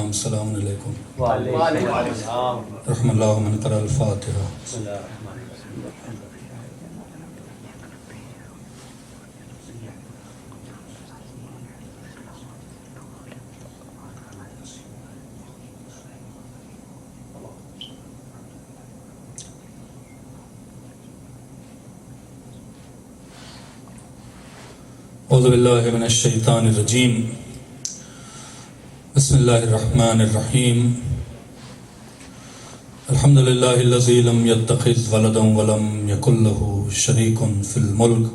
السلام السلام علیکم وعلیکم السلام رحم اللہ من قرأ الفاتحہ. بسم اللہ الرحمن الرحیم. اعوذ باللہ من الشیطان الرجیم. بسم اللہ الرحمن الرحیم. الحمد للہ الذی لم یتخذ ولدا ولم یکن له شریک فی الملک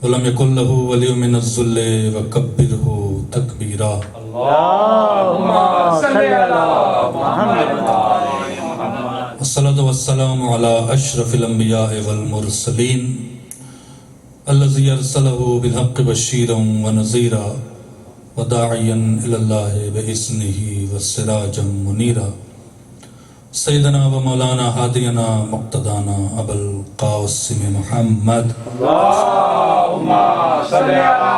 ولم یکن له ولی من الذل وکبرہ تکبیرا. اللہم صلی علی محمد والصلاة والسلام علی اشرف الانبیاء والمرسلین الذی ارسلہ بالحق بشیرا ونذیرا وداعیا الی اللہ باذنہ وسراجا منیرا. سیدنا و مولانا ہادینا مقتدانا ابو القاسم محمد اللہم صلی علی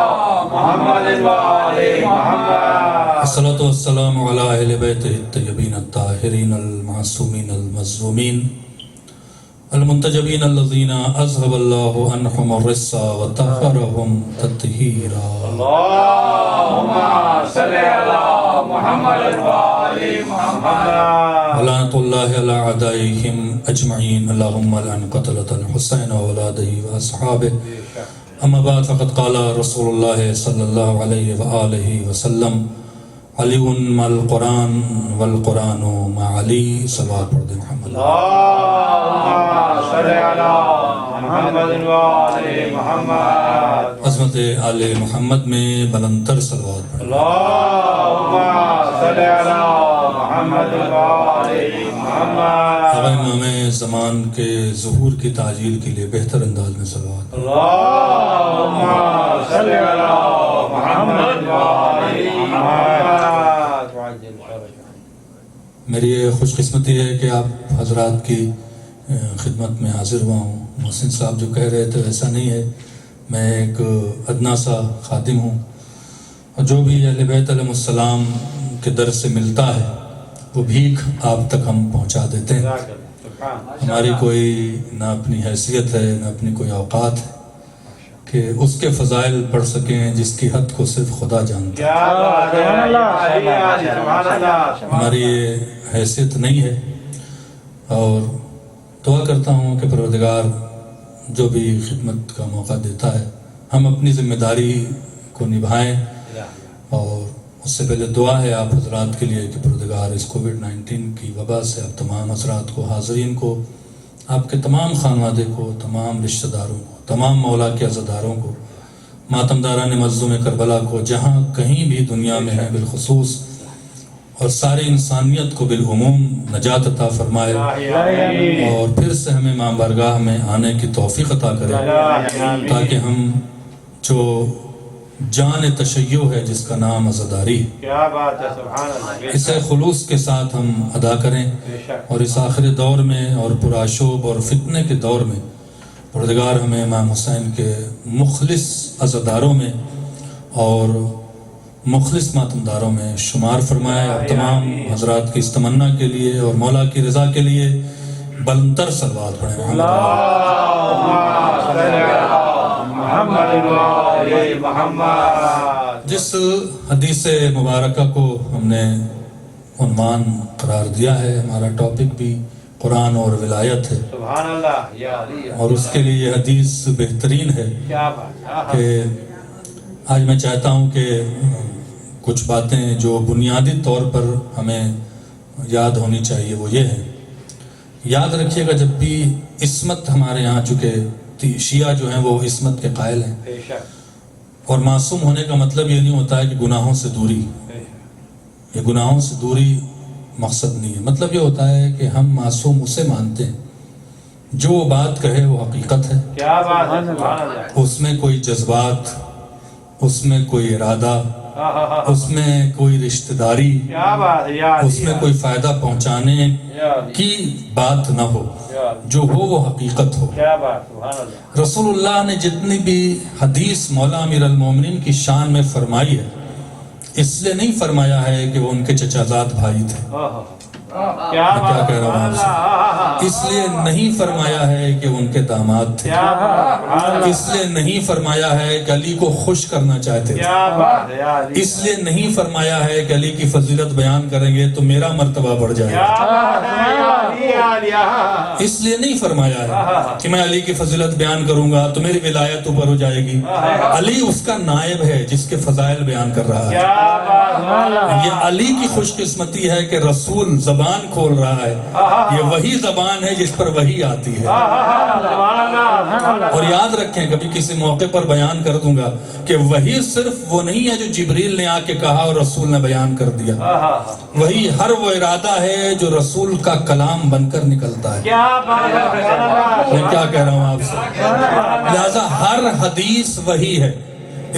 محمد وآل محمد. الصلاة والسلام علی اہل بیتہ الطیبین الطاہرین المعصومین المظلومین المنتجبین الذین اذهب اللہ عنہم الرجس وطہرہم تطہیرا. اللہم صلی علی محمد وآل محمد. ولعنۃ اللہ علی اعدائہم اجمعین. اللہم لعن قتلۃ الحسین واولادہ واصحابہ. اما بعد فقد قال رسول اللہ صلی اللہ علیہ وآلہ وسلم علی مع القرآن والقرآن مع علی. صلوات پڑھ دیں محمد. اللہم صلی علی محمد وآل محمد. عظمت آل محمد میں بلندتر صلوات پڑھ. اللہم صلی علی محمد وآل محمد. آقا امام زمان کے ظہور کی تعجیل کے لیے بہتر انداز میں صلوات. اللہم صلی علی محمد وآل محمد. میری یہ خوش قسمتی ہے کہ آپ حضرات کی خدمت میں حاضر ہوا ہوں. محسن صاحب جو کہہ رہے تھے ایسا نہیں ہے، میں ایک ادنا سا خادم ہوں، اور جو بھی اہل بیت علیہ السلام کے در سے ملتا ہے وہ بھیک آپ تک ہم پہنچا دیتے ہیں. ہماری کوئی نہ اپنی حیثیت ہے نہ اپنی کوئی اوقات ہے کہ اس کے فضائل پڑھ سکیں جس کی حد کو صرف خدا جانتا ہے. ہماری یہ حیثیت نہیں ہے، اور دعا کرتا ہوں کہ پروردگار جو بھی خدمت کا موقع دیتا ہے ہم اپنی ذمہ داری کو نبھائیں. اور اس سے پہلے دعا ہے آپ حضرات کے لیے کہ پروردگار اس کووڈ-19 کی وبا سے آپ تمام حضرات کو، حاضرین کو، آپ کے تمام خانوادے کو، تمام رشتہ داروں کو، تمام مولا کے عزاداروں کو، ماتمداران مظلوم کربلا کو جہاں کہیں بھی دنیا میں ہیں بالخصوص، اور ساری انسانیت کو بالعموم نجات عطا فرمائے، اور پھر سے ہمیں ماں بارگاہ میں آنے کی توفیق عطا کرے تاکہ ہم جو جان تشیع ہے جس کا نام عزاداری ہے اسے خلوص کے ساتھ ہم ادا کریں، اور اس آخر دور میں اور پرآشوب اور فتنے کے دور میں پروردگار ہمیں امام حسین کے مخلص عزاداروں میں اور مخلص ماتمداروں میں شمار فرمائے. اور تمام حضرات کی اس تمنا کے لیے اور مولا کی رضا کے لیے بلندتر صلوات پڑھیں. جس حدیث مبارکہ کو ہم نے عنوان قرار دیا ہے، ہمارا ٹاپک بھی قرآن اور ولایت ہے، سبحان اللہ یا علی. اور اس کے لیے یہ حدیث بہترین ہے کہ آج میں چاہتا ہوں کہ کچھ باتیں جو بنیادی طور پر ہمیں یاد ہونی چاہیے وہ یہ ہے. یاد رکھیے گا جب بھی عصمت ہمارے یہاں، چونکہ شیعہ جو ہیں وہ عصمت کے قائل ہیں، اور معصوم ہونے کا مطلب یہ نہیں ہوتا ہے کہ گناہوں سے دوری، یہ گناہوں سے دوری مقصد نہیں ہے. مطلب یہ ہوتا ہے کہ ہم معصوم اسے مانتے ہیں جو وہ بات کہے وہ حقیقت ہے، کیا بات ہے. سبحان اللہ. اس میں کوئی جذبات، اس میں کوئی ارادہ، اس میں کوئی رشتہ داری، کیا بات ہے. اس میں کوئی فائدہ پہنچانے کی بات نہ ہو، جو ہو وہ حقیقت ہو. کیا بات. سبحان اللہ. رسول اللہ نے جتنی بھی حدیث مولا امیر المومنین کی شان میں فرمائی ہے، اس لیے نہیں فرمایا ہے کہ وہ ان کے چچا زاد بھائی تھے. کیا میں کیا کہہ رہا ہوں آپ سے؟ اس لیے نہیں فرمایا ہے کہ ان کے داماد تھے. اس لیے نہیں فرمایا ہے کہ علی کو خوش کرنا چاہتے تھے. اس لیے نہیں فرمایا ہے کہ علی کی فضیلت بیان کریں گے تو میرا مرتبہ بڑھ جائے گا. اس لیے نہیں فرمایا ہے کہ میں علی کی فضیلت بیان کروں گا تو میری ولایت اوپر ہو جائے گی. علی اس کا نائب ہے جس کے فضائل بیان کر رہا ہے. یہ علی کی خوش قسمتی ہے کہ رسول زبان کھول رہا ہے. یہ وہی زبان ہے جس پر وحی آتی ہے. اور یاد رکھیں کبھی کسی موقع پر بیان کر دوں گا کہ وہی صرف وہ نہیں ہے جو جبریل نے آ کے کہا اور رسول نے بیان کر دیا. وہی ہر وہ ارادہ ہے جو رسول کا کلام بن کر نکلتا ہے. میں کیا کہہ رہا ہوں آپ سے؟ لہذا ہر حدیث وہی ہے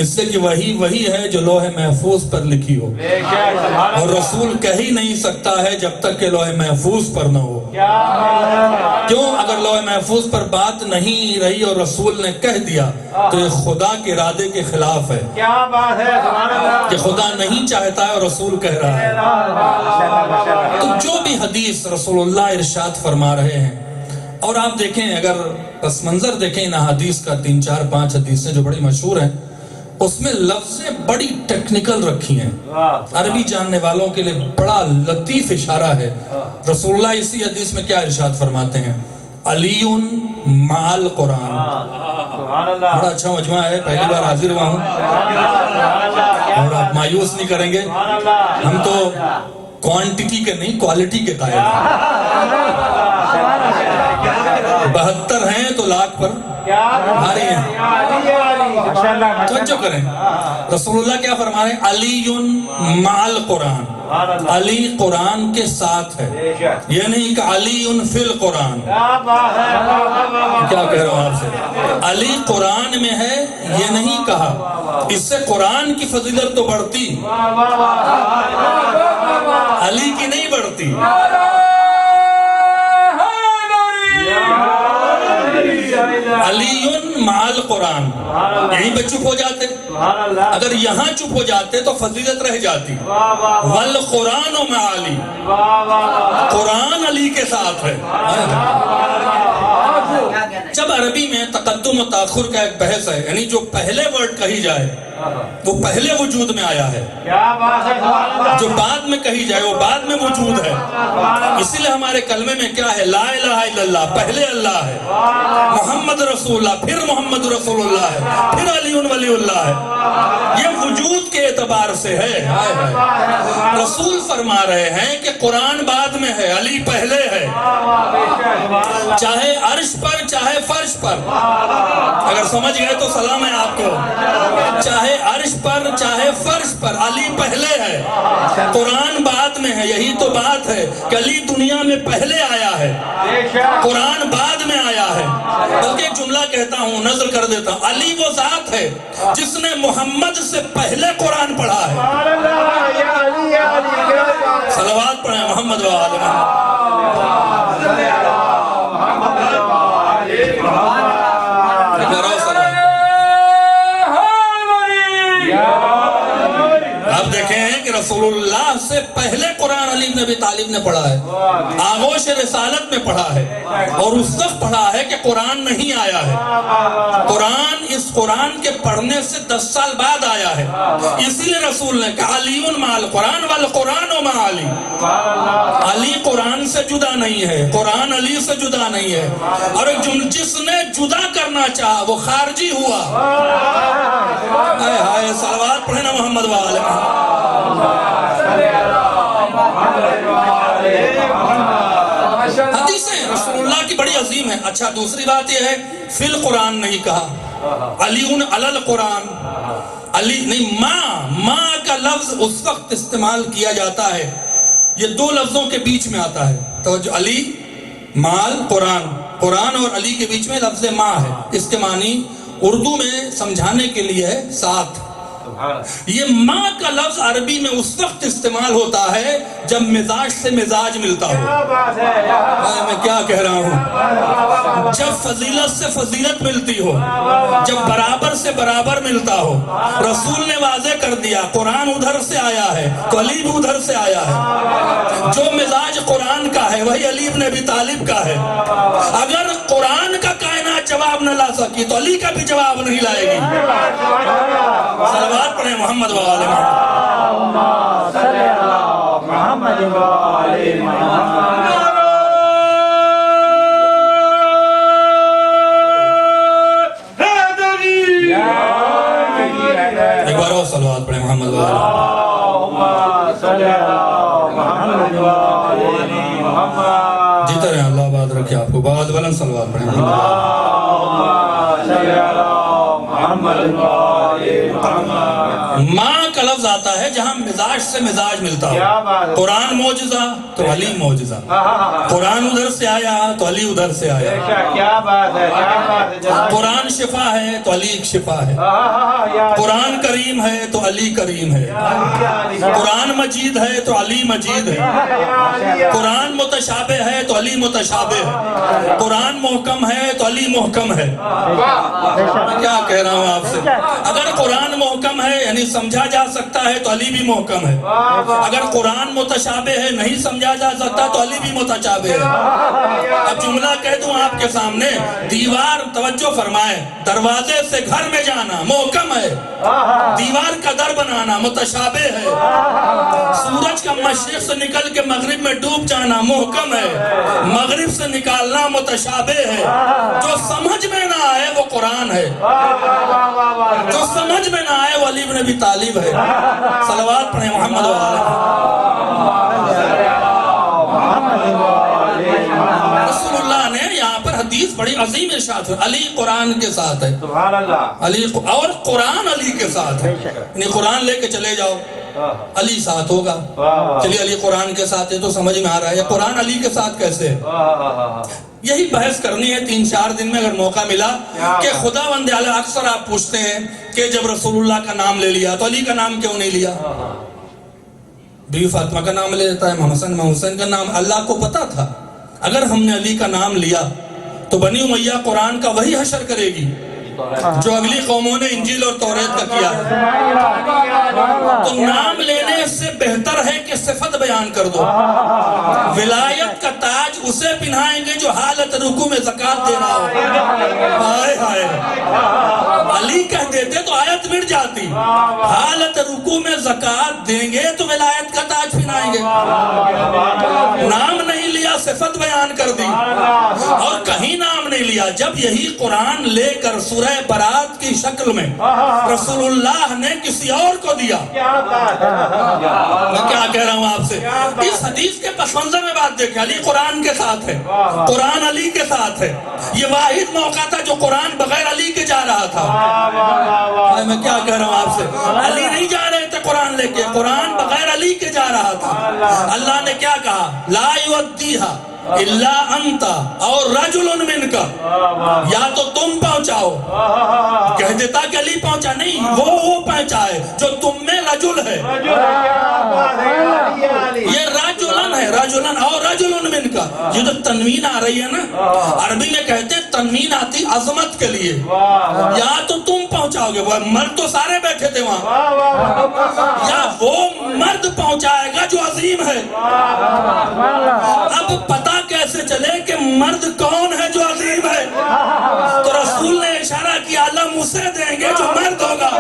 اس سے کہ وہی ہے جو لوح محفوظ پر لکھی ہو. اور رسول کہہ ہی نہیں سکتا ہے جب تک کہ لوح محفوظ پر نہ ہو. کیوں؟ اگر لوح محفوظ پر بات نہیں رہی اور رسول نے کہہ دیا تو یہ خدا کے ارادے کے خلاف ہے. کہ خدا نہیں چاہتا ہے اور رسول کہہ رہا ہے. تو جو بھی حدیث رسول اللہ ارشاد فرما رہے ہیں، اور آپ دیکھیں اگر پس منظر دیکھیں ان حدیث کا 3 4 5 حدیثیں جو بڑی مشہور ہیں، اس میں لفظیں بڑی ٹیکنیکل رکھی ہیں. عربی جاننے والوں کے لیے بڑا لطیف اشارہ ہے. رسول اللہ اسی حدیث میں کیا ارشاد فرماتے ہیں؟ علی مع قرآن. بڑا اچھا مجموعہ ہے، پہلی بار حاضر ہوا ہوں اور آپ مایوس نہیں کریں گے. ہم تو کوانٹٹی کے نہیں کوالٹی کے قائل ہیں. 72 ہیں تو لاکھ پر بھاری ہیں. توجہ کریں، رسول اللہ کیا فرما رہے ہیں؟ علی مع القرآن. علی قرآن کے ساتھ ہے. یہ نہیں کہ علی فی القرآن. کیا کہہ رہا ہوں آپ سے؟ علی قرآن میں ہے یہ نہیں کہا. اس سے قرآن کی فضیلت تو بڑھتی، علی کی نہیں بڑھتی. علی مع القرآن. یہیں پہ چپ ہو جاتے. اگر یہاں چپ ہو جاتے تو فضیلت رہ جاتی. والقرآن مع علی. قرآن علی کے ساتھ ہے. جب عربی میں تقدم و تاخر کا ایک بحث ہے، یعنی جو پہلے ورڈ کہی جائے وہ پہلے وجود میں آیا ہے، جو بعد میں کہی جائے وہ بعد میں وجود ہے. اسی لیے ہمارے کلمے میں کیا ہے؟ لا الہ الا اللہ، پہلے اللہ ہے. محمد رسول اللہ، پھر محمد رسول اللہ ہے، پھر علی ولی اللہ ہے. یہ وجود کے اعتبار سے ہے. رسول فرما رہے ہیں کہ قرآن بعد میں ہے، علی پہلے ہے. چاہے عرش پر چاہے فرش پر. اگر سمجھ گئے تو سلام ہے آپ کو. چاہے عرش پر چاہے فرش پر علی پہلے ہے، قرآن بعد میں ہے. یہی تو بات ہے کہ علی دنیا میں پہلے آیا ہے، قرآن بعد میں آیا ہے. بلکہ ایک جملہ کہتا ہوں، نظر کر دیتا ہوں. علی وہ ذات ہے جس نے محمد سے پہلے قرآن پڑھا ہے. صلوات پڑھیں محمد و آل آپ دیکھیں کہ رسول اللہ سے پہلے قرآن علی بن ابی طالب نے پڑھا ہے، آغوش رسالت میں پڑھا ہے. اور اس وقت پڑھا ہے کہ قرآن نہیں آیا ہے. قرآن اس قرآن کے پڑھنے سے 10 سال بعد آیا ہے. اسی لیے رسول نے کہا علی مع القرآن والقرآن مع علی. علی قرآن سے جدا نہیں ہے، قرآن علی سے جدا نہیں ہے. اور جس نے جدا کرنا چاہا وہ خارجی ہوا. ہائے صلوات پڑھیں نا محمد و آل حدیثیں رسول اللہ کی بڑی عظیم ہے. اچھا دوسری بات یہ ہے فی القرآن نہیں کہا، علی علی القرآن. علی نہیں، ماں کا لفظ اس وقت استعمال کیا جاتا ہے، یہ 2 لفظوں کے بیچ میں آتا ہے. توجہ، علی مال قرآن. قرآن اور علی کے بیچ میں لفظ ماں ہے. اس کے معنی اردو میں سمجھانے کے لیے ہے ساتھ. یہ ماں کا لفظ عربی میں اس وقت استعمال ہوتا ہے جب مزاج سے مزاج ملتا ہو. میں کیا کہہ رہا ہوں؟ جب فضیلت سے فضیلت ملتی ہو، جب برابر سے برابر ملتا ہو. رسول نے واضح کر دیا قرآن ادھر سے آیا ہے تو علی بھی ادھر سے آیا ہے. جو مزاج قرآن کا ہے وہی علی ابن ابی طالب کا ہے. اگر قرآن کا کائنات جواب نہ لا سکی تو علی کا بھی جواب نہیں لائے گی. صلوات پڑھیں محمد و آل محمد. ایک بار اور صلوات پڑھیں محمد و آل محمد. جیتے رہے اللہ آباد رکھے آپ کو. بہت بلند صلوات پڑھیں ماں کا لفظ آتا ہے جہاں مزاج سے مزاج ملتا ہو. قرآن معجزہ تو علی معجزہ. قرآن ادھر سے آیا تو علی ادھر سے آیا. قرآن شفا ہے تو علی ایک شفا ہے. قرآن کریم ہے تو علی کریم ہے. قرآن مجید ہے تو علی مجید ہے. قرآن متشابہ ہے تو علی متشابہ ہے. قرآن محکم ہے تو علی محکم ہے. میں کیا کہہ رہا ہوں آپ سے؟ اگر قرآن محکم ہے یعنی سمجھا جا سکتا ہے تو علی بھی محکم ہے. اگر قرآن متشابہ ہے نہیں سمجھا جا سکتا تو علی بھی متشابہ ہے. اب جملہ کہہ دوں آپ کے سامنے. دیوار، توجہ فرمائے، دروازے سے گھر میں جانا محکم ہے. دیوار کا در بنانا متشابہ ہے. سورج کا مشرق سے نکل کے مغرب میں ڈوب جانا محکم ہے. مغرب سے نکالنا متشابہ ہے. جو سمجھ میں نہ آئے وہ قرآن ہے. جو سمجھ میں نہ آئے وہ علی ابن ابی طالب ہے. صلوات پڑھیں محمد و آل محمد. رسول اللہ نے یہاں پر حدیث بڑی عظیم ارشاد ہے. علی قرآن کے ساتھ ہے. سبحان اللہ. علی اور قرآن علی کے ساتھ ہے. یعنی قرآن لے کے چلے جاؤ علی ساتھ ہوگا. چلیے علی قرآن کے ساتھ ہے تو سمجھ میں آ رہا ہے. قرآن علی کے ساتھ کیسے ہے؟ یہی بحث کرنی ہے 3-4 دن میں اگر موقع ملا کہ خدا بند اعلیٰ. اکثر آپ پوچھتے ہیں کہ جب رسول اللہ کا نام لے لیا تو علی کا نام کیوں نہیں لیا؟ بیوی فاطمہ کا نام لے لیتا ہے، امام حسن امام حسین کا نام. اللہ کو پتا تھا اگر ہم نے علی کا نام لیا تو بنی امیہ قرآن کا وہی حشر کرے گی جو اگلی قوموں نے انجیل اور توریت کا کیا ہے. تو نام لینے سے بہتر ہے کہ صفت بیان کر دو. ولایت کا تاج اسے پہنائیں گے جو حالت رکوع میں زکوٰۃ دے رہا ہو. ہائے ہائے، علی کہہ دیتے تو آیت مٹ جاتی. حالت رکوع میں زکوٰۃ دیں گے تو ولایت کا تاج پہنائیں گے. نام نہیں لیا، صفت بیان کر دی. اور کہیں نام نہیں لیا. جب یہی قرآن لے کر سورہ برات کی شکل میں رسول اللہ نے کسی اور کو دیا. میں کیا کہہ رہا ہوں آپ سے؟ اس حدیث کے پس منظر میں بات دیکھیں. علی قرآن کے ساتھ ہے، قرآن علی کے ساتھ ہے. یہ واحد موقع تھا جو قرآن بغیر علی کے جا رہا تھا. میں کیا کہہ رہا ہوں آپ سے؟ علی نہیں جا رہے تھے قرآن لے کے، قرآن بغیر علی کے جا رہا تھا. اللہ نے کیا کہا؟ لا یؤدیھا الا انت اور رجل منک. یا تو تم پہنچاؤ. کہہ دیتا کہ علی پہنچا نہیں، وہ پہنچائے جو تم میں رجل ہے. یہ رجلن ہے، رجلن اور رجل منک. یہ جو تنوین آ رہی ہے نا، عربی میں کہتے ہیں تنوین آتی عظمت کے لیے. یا تو تم پہنچاؤ گے، وہ مرد تو سارے بیٹھے تھے وہاں، یا وہ مرد پہنچائے گا جو عظیم ہے. اب پتہ کیسے چلے کہ مرد کون ہے جو عظیم ہے؟ تو رسول نے اشارہ کیا علم اسے دیں گے جو مرد ہوگا.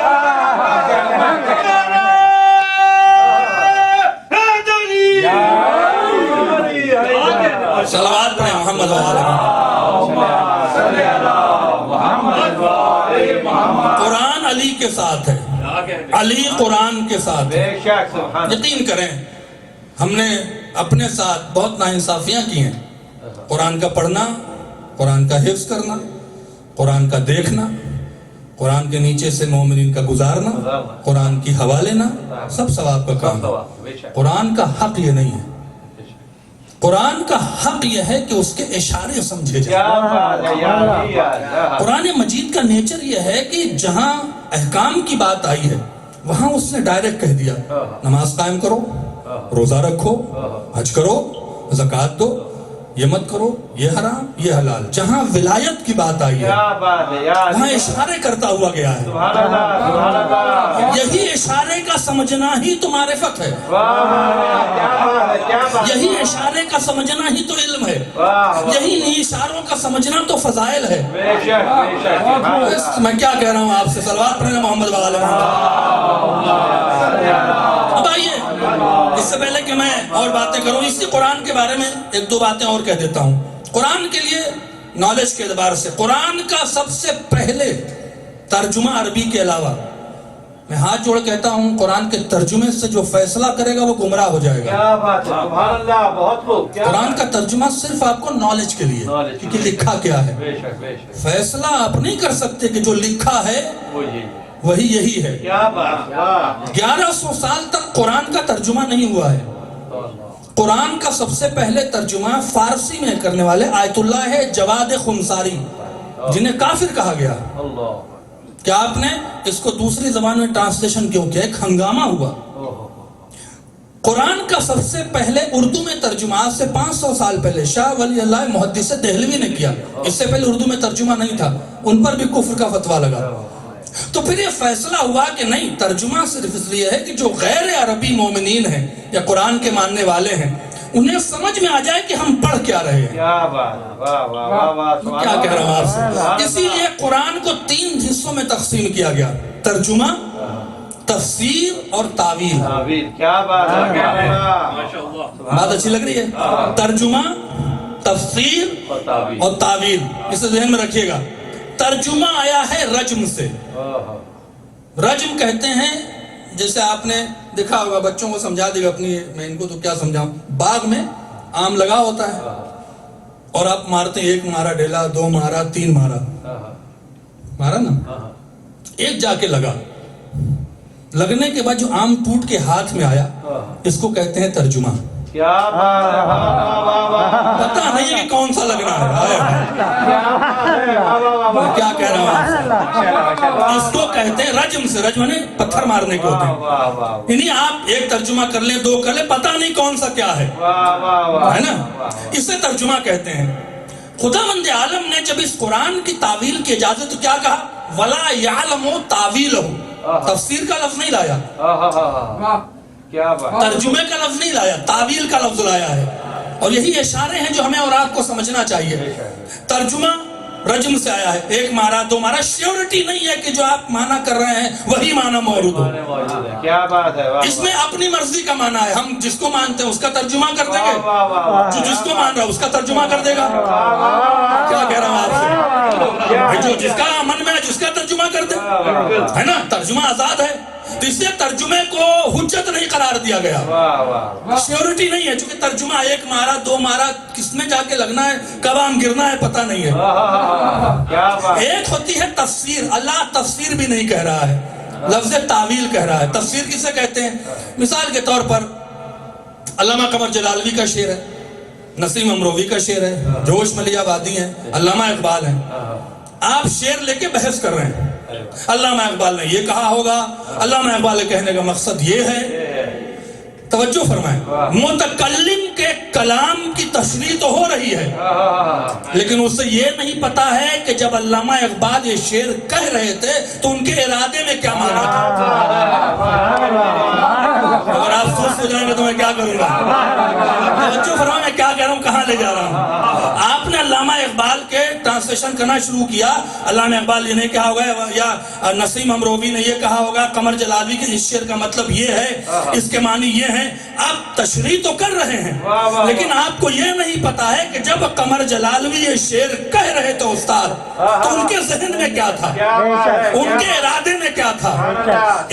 صلوات پڑھیں محمد و آل محمد. قرآن علی کے ساتھ ہے، علی قرآن کے ساتھ ہے. یقین کریں ہم نے اپنے ساتھ بہت ناانصافیاں کی ہیں. قرآن کا پڑھنا، قرآن کا حفظ کرنا، قرآن کا دیکھنا، قرآن کے نیچے سے مومنین کا گزارنا، قرآن کی ہوا لینا، سب ثواب کا کام ہے. قرآن کا حق یہ نہیں ہے. قرآن کا حق یہ ہے کہ اس کے اشارے سمجھے جائیں. قرآن مجید کا نیچر یہ ہے کہ جہاں احکام کی بات آئی ہے وہاں اس نے ڈائریکٹ کہہ دیا نماز قائم کرو، روزہ رکھو، حج کرو، زکوٰۃ دو، یہ مت کرو، یہ حرام یہ حلال۔ جہاں ولایت کی بات آئی ہے کیا بات ہے یا وہاں اشارے کرتا ہوا گیا ہے۔ سبحان اللہ سبحان اللہ، یہی اشارے کا سمجھنا ہی تو معرفت ہے، واہ واہ کیا بات ہے کیا بات ہے، یہی اشارے کا سمجھنا ہی تو علم ہے، واہ واہ یہی اشاروں کا سمجھنا تو فضائل ہے۔ بے شک بے شک سبحان بس میں کیا کہہ رہا ہوں آپ سے، صلوات پڑھنا محمد وآل محمد۔ اب آئیے اس سے پہلے کہ میں اور باتیں کروں، اسی قرآن کے بارے میں ایک دو باتیں اور کہہ دیتا ہوں۔ قرآن کے لیے نالج کے اعتبار سے قرآن کا سب سے پہلے ترجمہ عربی کے علاوہ، میں ہاتھ جوڑ کہتا ہوں قرآن کے ترجمے سے جو فیصلہ کرے گا وہ گمراہ ہو جائے گا۔ کیا بات ہے سبحان اللہ، بہت خوب، کیا قرآن کا ترجمہ صرف آپ کو نالج کے لیے، Knowledge۔ کیونکہ لکھا کیا ہے۔ بے شک بے شک، فیصلہ آپ نہیں کر سکتے کہ جو لکھا ہے وہ یہی ہے، وہی یہی ہے۔ کیا بات، واہ 1100 سال تک قرآن کا ترجمہ نہیں ہوا ہے۔ قرآن کا سب سے پہلے ترجمہ فارسی میں کرنے والے آیت اللہ ہے جواد خنساری، جنہیں کافر کہا گیا۔ اللہ، کیا آپ نے اس کو دوسری زبان میں ٹرانسلیشن کیوں کیا؟ ایک ہنگامہ ہوا۔ قرآن کا سب سے پہلے اردو میں ترجمہ آج سے 500 سال پہلے شاہ ولی اللہ محدث دہلوی نے کیا۔ اس سے پہلے اردو میں ترجمہ نہیں تھا، ان پر بھی کفر کا فتویٰ لگا۔ تو پھر یہ فیصلہ ہوا کہ نہیں، ترجمہ صرف اس لیے ہے کہ جو غیر عربی مومنین ہیں یا قرآن کے ماننے والے ہیں انہیں سمجھ میں آ جائے کہ ہم پڑھ کیا رہے ہیں۔ کیا بات، واہ واہ واہ واہ، سبحان کیا کہہ رہا ہوں آپ سے؟ اللہ، اسی لیے قرآن کو 3 حصوں میں تقسیم کیا گیا: ترجمہ، تفسیر اور تعویل۔ تعبیر، کیا بات ہے سبحان اللہ، بات اچھی لگ رہی ہے؟ ترجمہ، تفسیر اور تعبیر، اور تعویل، اسے ذہن میں رکھیے گا۔ ترجمہ آیا ہے رجم سے۔ رجم کہتے ہیں، جیسے آپ نے دیکھا ہوگا، بچوں کو سمجھا دے گا اپنی، میں ان کو تو کیا سمجھاؤں، باغ میں آم لگا ہوتا ہے اور آپ مارتے ہیں، 1 مارا ڈیلا، 2 مارا، 3 مارا، مارا نا، ایک جا کے لگا، لگنے کے بعد جو آم ٹوٹ کے ہاتھ میں آیا اس کو کہتے ہیں ترجمہ۔ کیا بات ہے، واہ واہ واہ، پتہ نہیں ہے کہ کون سا لگنا ہے۔ واہ کیا کہہ رہا ہوں، اس کو کہتے ہیں رجم سے۔ رجم نے پتھر مارنے کو ہوتے ہیں، واہ واہ یعنی آپ ایک ترجمہ کر لیں، 2 کر لیں، پتہ نہیں کون سا کیا ہے، واہ، ہے نا، اسے ترجمہ کہتے ہیں۔ خداوند عالم نے جب اس قرآن کی تعویل کی اجازت تو کیا کہا؟ وَلَا يَعْلَمُ تَعْوِيلَهُ، تفسیر کا لفظ نہیں لایا، کیا بات، ترجمے کا لفظ نہیں لایا، تعویل کا لفظ لایا ہے۔ اور یہی اشارے ہیں جو ہمیں اور آپ کو سمجھنا چاہیے۔ ترجمہ رجم سے آیا ہے، 1 مارا 2 مارا، شیورٹی نہیں ہے کہ جو آپ معنی کر رہے ہیں وہی معنی موجود ہو۔ کیا بات ہے، اس میں اپنی مرضی کا معنی ہے، ہم جس کو مانتے ہیں اس کا ترجمہ کر دیں گے، جو جس کو مان رہا ہے اس کا ترجمہ کر دے گا۔ کیا کہہ رہا ہوں آپ سے؟ جو جس کا من میں ہے جس کا ترجمہ کر دے، ہے نا، ترجمہ آزاد ہے۔ تو اس لیے ترجمے کو حجت نہیں قرار دیا گیا، شیورٹی نہیں ہے، چونکہ ترجمہ 1 مارا 2 مارا، کس میں جا کے لگنا ہے، کب آم گرنا ہے پتہ نہیں ہے۔ ایک ہوتی ہے تفسیر، اللہ تفسیر بھی نہیں کہہ رہا ہے، لفظ تعویل کہہ رہا ہے۔ تفسیر کسے کہتے ہیں؟ مثال کے طور پر علامہ قمر جلالوی کا شعر ہے، نسیم امروی کا شعر ہے، جوش ملیح آبادی ہیں، علامہ اقبال ہیں۔ آپ شعر لے کے بحث کر رہے ہیں، علامہ اقبال نے یہ کہا ہوگا، علامہ اقبال کے کہنے کا مقصد یہ ہے۔ توجہ فرمائیں، متکلم کے کلام کی تشریح تو ہو رہی ہے، لیکن اسے یہ نہیں پتا ہے کہ جب علامہ اقبال یہ شعر کہہ رہے تھے تو ان کے ارادے میں کیا مانا تھا۔ اگر آپ سوچ ہو جائیں گے تو میں کیا کروں گا؟ توجہ فرمائیں، میں کیا کہہ رہا ہوں، کہاں لے جا رہا ہوں۔ آپ نے علامہ اقبال کے ٹرانسلیشن کرنا شروع کیا، علامہ اقبال یہ نہیں کہا ہوگا، یا نسیم امروی نے یہ کہا ہوگا، قمر جلالوی کے اس شعر کا مطلب یہ ہے، اس کے معنی یہ ہیں۔ آپ تشریح تو کر رہے ہیں، لیکن آپ کو یہ نہیں پتا ہے کہ جب قمر جلالوی یہ شعر کہہ رہے تھے استاد، تو ان کے ذہن میں کیا تھا، ان کے ارادے میں کیا تھا۔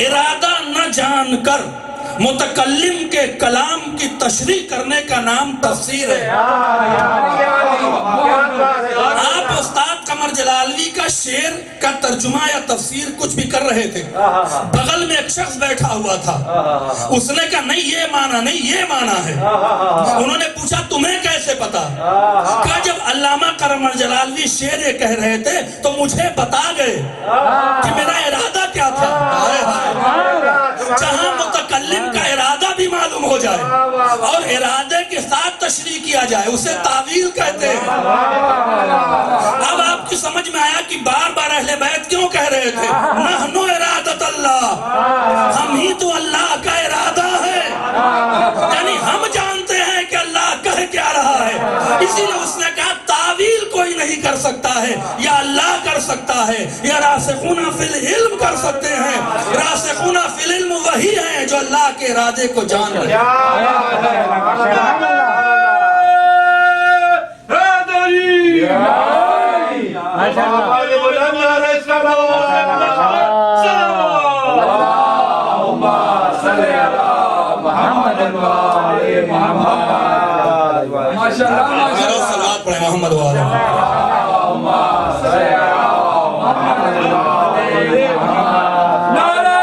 ارادہ نہ جان کر متکلم کے کلام کی تشریح کرنے کا نام تفسیر ہے۔ آپ استاد قمر جلالوی کا شعر کا ترجمہ یا تفسیر کچھ بھی کر رہے تھے، بغل میں ایک شخص بیٹھا ہوا تھا، اس نے کہا نہیں یہ معنی نہیں، یہ معنی ہے۔ انہوں نے پوچھا تمہیں کیسے پتا؟ کہا جب علامہ قمر جلالوی شعر یہ کہہ رہے تھے تو مجھے بتا گئے کہ میرا ارادہ کیا تھا۔ جہاں متکلم کا ارادہ بھی معلوم ہو جائے اور ارادے کے ساتھ تشریح کیا جائے اسے تعویل کہتے ہیں۔ اب آپ کی سمجھ میں آیا کہ بار بار اہل بیت کیوں کہہ رہے تھے نحن ارادت اللہ، ہم ہی تو اللہ کا ارادہ ہے، یعنی ہم جانتے ہیں کہ اللہ کہہ کیا رہا ہے، اسی لیے اس نے کہا تعویل کوئی نہیں کر سکتا ہے، یا اللہ کر سکتا ہے یا راسخون فی العلم کر سکتے ہیں۔ راسخون فی العلم وہی ہیں جو اللہ کے ارادے کو جان رہے ہیں۔ صلوات پڑھیں محمد والے۔ نعرہ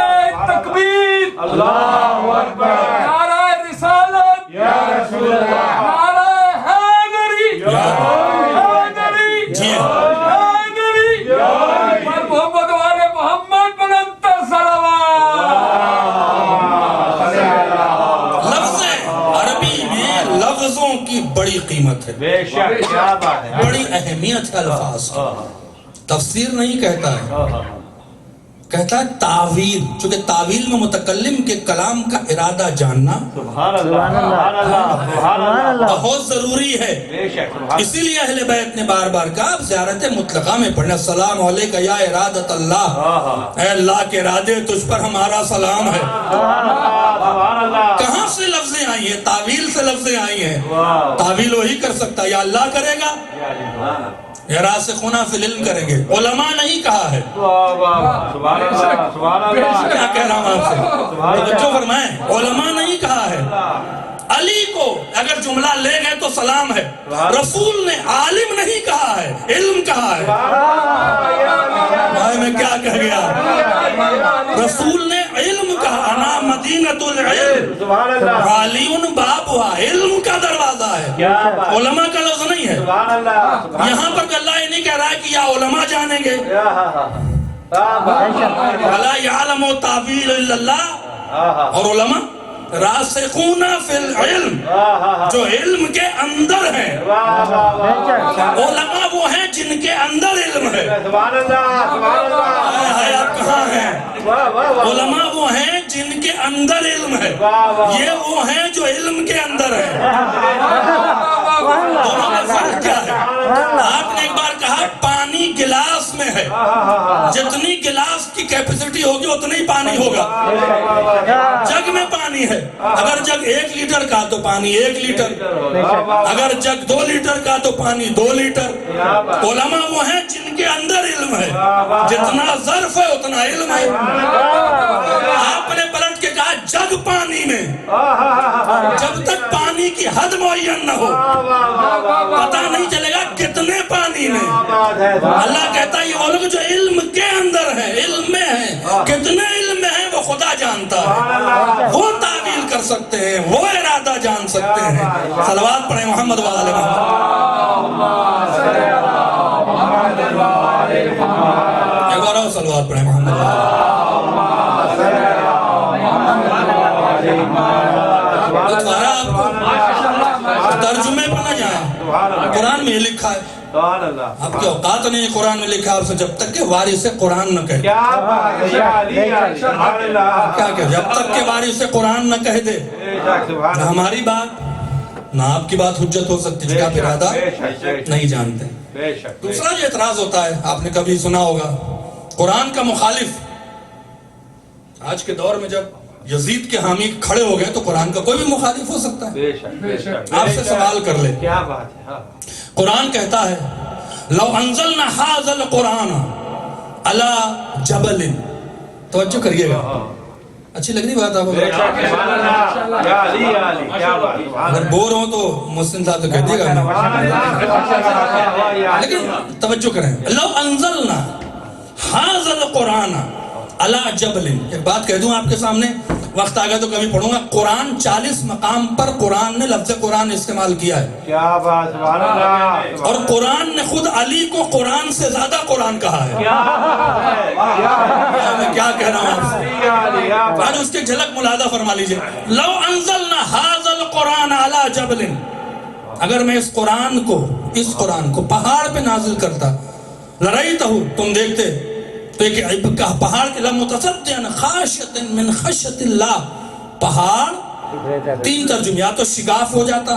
تکبیر، اللہ اکبر، نعرہ رسالت، یا رسول اللہ، نعرہ حیدری، حیدری، حیدری، پر محمد والے محمد بلندتر صلوات۔ لفظ عربی میں لفظوں کی بڑی قیمت ہے، بے شک، کیا بات ہے، بڑی اہمیت ہے الفاظ کی۔ تفسیر نہیں کہتا ہے، کہتا ہے تعویل، چونکہ تعویل میں متکلم کے کلام کا ارادہ جاننا سبحان اللہ، سبحان اللہ، سبحان اللہ، بہت ضروری ہے۔ بے شک، سبحان اسی لیے اہل بیت نے بار بار کہا اب زیارت مطلقہ میں پڑھنا السلام علیکہ یا ارادت اللہ، اے اللہ کے ارادے تجھ پر ہمارا سلام ہے۔ سبحان اللہ، کہاں سے لفظیں آئی ہیں؟ تعویل سے لفظیں آئی ہیں۔ تعویل وہی کر سکتا ہے، یا اللہ کرے گا یا راسخون فی العلم کریں گے، علماء نہیں کہا ہے۔ سبحان اللہ، سبحان اللہ، کیا کہہ رہا ہوں آپ سے؟ توجہ فرمائیں، علماء نہیں کہا ہے۔ علی کو اگر جملہ لے گئے تو سلام ہے، رسول نے عالم نہیں کہا ہے، علم کہا ہے۔ بھائی میں کیا کہہ گیا؟ رسول نے علم کہا، انا مدینۃ العلم، سبحان اللہ، علی بابها، علم کا دروازہ ہے، علماء کا لفظ نہیں ہے۔ سبحان اللہ، یہاں پر اللہ یہ نہیں کہہ رہا ہے کہ یا علماء جانیں گے، وَلَا يَعْلَمُ تَعْوِيلَ إِلَّا اللَّهُ، اور علماء راسخون فی العلم، جو علم کے اندر ہیں۔ علماء وہ ہیں جن کے اندر علم ہے۔ سبحان اللہ، سبحان اللہ، آپ کہاں ہیں؟ علماء وہ ہیں جن کے اندر علم ہے، یہ وہ ہیں جو علم کے اندر ہے۔ دونوں میں فرق کیا ہے؟ آپ نے ایک بار کہا پانی گلاس میں ہے، جتنی گلاس کی کیپیسٹی ہوگی اتنا ہی پانی ہوگا۔ جگ میں پانی ہے، اگر جگ 1 لیٹر کا تو پانی 1 لیٹر، اگر جگ 2 لیٹر کا تو پانی 2 لیٹر۔ علماء وہ ہیں جن کے اندر علم ہے، جتنا ظرف ہے اتنا علم ہے۔ آپ نے پلٹ کے کہا جگ پانی میں، جب تک پانی کی حد معین نہ ہو پتہ نہیں چلے گا کتنے پانی میں۔ اللہ کہتا ہے یہ وہ لوگ جو علم کے اندر ہیں، علم میں ہیں، کتنے علم میں ہیں وہ خدا جانتا ہے، وہ تعویل کر سکتے ہیں، وہ ارادہ جان سکتے ہیں۔ صلوات پڑھیں محمد وآل محمد۔ ایک بار اور صلوات پڑھیں محمد وآل محمد۔ ترجمے پر نہ جائیں، قرآن میں یہ لکھا ہے، آپ کے اوقات نہیں ہے قرآن میں لکھا آپ سے جب تک کہ وارث قرآن نہ کہہ دے، کیا کہ جب تک کہ وارث قرآن نہ کہہ دے نہ ہماری بات نہ آپ کی بات حجت ہو سکتی، جب آپ ارادہ نہیں جانتے۔ دوسرا جو اعتراض ہوتا ہے آپ نے کبھی سنا ہوگا، قرآن کا مخالف آج کے دور میں جب یزید کے حامی کھڑے ہو گئے تو قرآن کا کوئی بھی مخالف ہو سکتا ہے۔ آپ سے سوال کر لے، کیا بات ہے، قرآن کہتا ہے لو انزلنا هذا القرآن على جبل، توجہ کریے گا، اچھی لگ رہی بات آپ کو؟ اگر بور ہو تو محسن صاحب تو کہہ دیے گا، لیکن توجہ کریں، لو انزلنا هذا القرآن على جبل، ایک بات کہہ دوں آپ کے سامنے، وقت آگا تو کبھی پڑھوں گا. قرآن 40 مقام پر قرآن نے لفظ قرآن استعمال کیا ہے. کیا بات, سبحان اللہ. اور قرآن نے خود علی کو قرآن سے زیادہ قرآن کہا ہے. میں کیا کہہ رہا ہوں آپ سے, آج اس کی جھلک ملاحظہ فرما لیجئے. لو انزلنا ھذا القرآن علی جبل, اگر میں اس قرآن کو پہاڑ پہ نازل کرتا, لرأیتہ, تم دیکھتے تو ایک پہاڑ کے لمتصدعا خاشعۃ من خشیۃ اللہ, پہاڑ 3 ترجمے, یا تو شگاف ہو جاتا,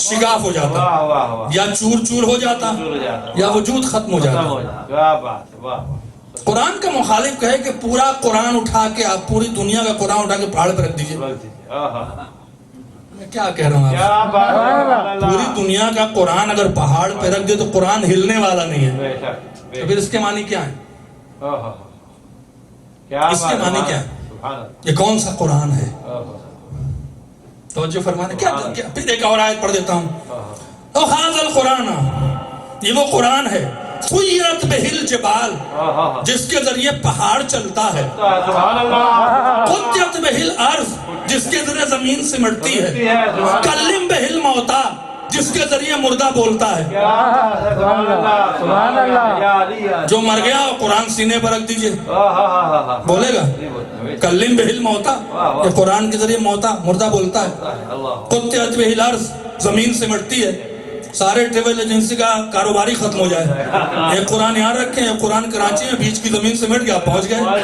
شگاف ہو جاتا, یا چور چور ہو جاتا, یا وجود ختم ہو جاتا. قرآن کا مخالف کہے کہ پورا قرآن اٹھا کے, آپ پوری دنیا کا قرآن اٹھا کے پہاڑ پہ رکھ دیجئے. میں کیا کہہ رہا ہوں آپ, پوری دنیا کا قرآن اگر پہاڑ پہ رکھ دے تو قرآن ہلنے والا نہیں ہے. تو پھر اس کے معنی کیا ہے, اس کے معنی کیا ہے, یہ کون سا قرآن ہے؟ توجہ فرمانے کیا. پھر ایک اور آیت پڑھ دیتا ہوں. او ھذا القرآن, یہ وہ قرآن ہے, سیرت بہ الجبال, جس کے ذریعے پہاڑ چلتا ہے, قطعت بہ الارض, جس کے ذریعے زمین سمٹتی ہے, کلم بہ الموتیٰ, جس کے ذریعے مردہ بولتا ہے. جو مر گیا قرآن سینے پر رکھ دیجئے, بولے گا. کلم بہ الموتیٰ, یہ قرآن کے ذریعے مردہ بولتا ہے. قطعت بہ الارض, زمین سمٹتی ہے, سارے ٹریول ایجنسی کا کاروباری ختم ہو جائے. ایک قرآن یہاں رکھیں, ایک قرآن کراچی میں, بیچ کی زمین سے مٹ گیا, پہنچ گئے. میں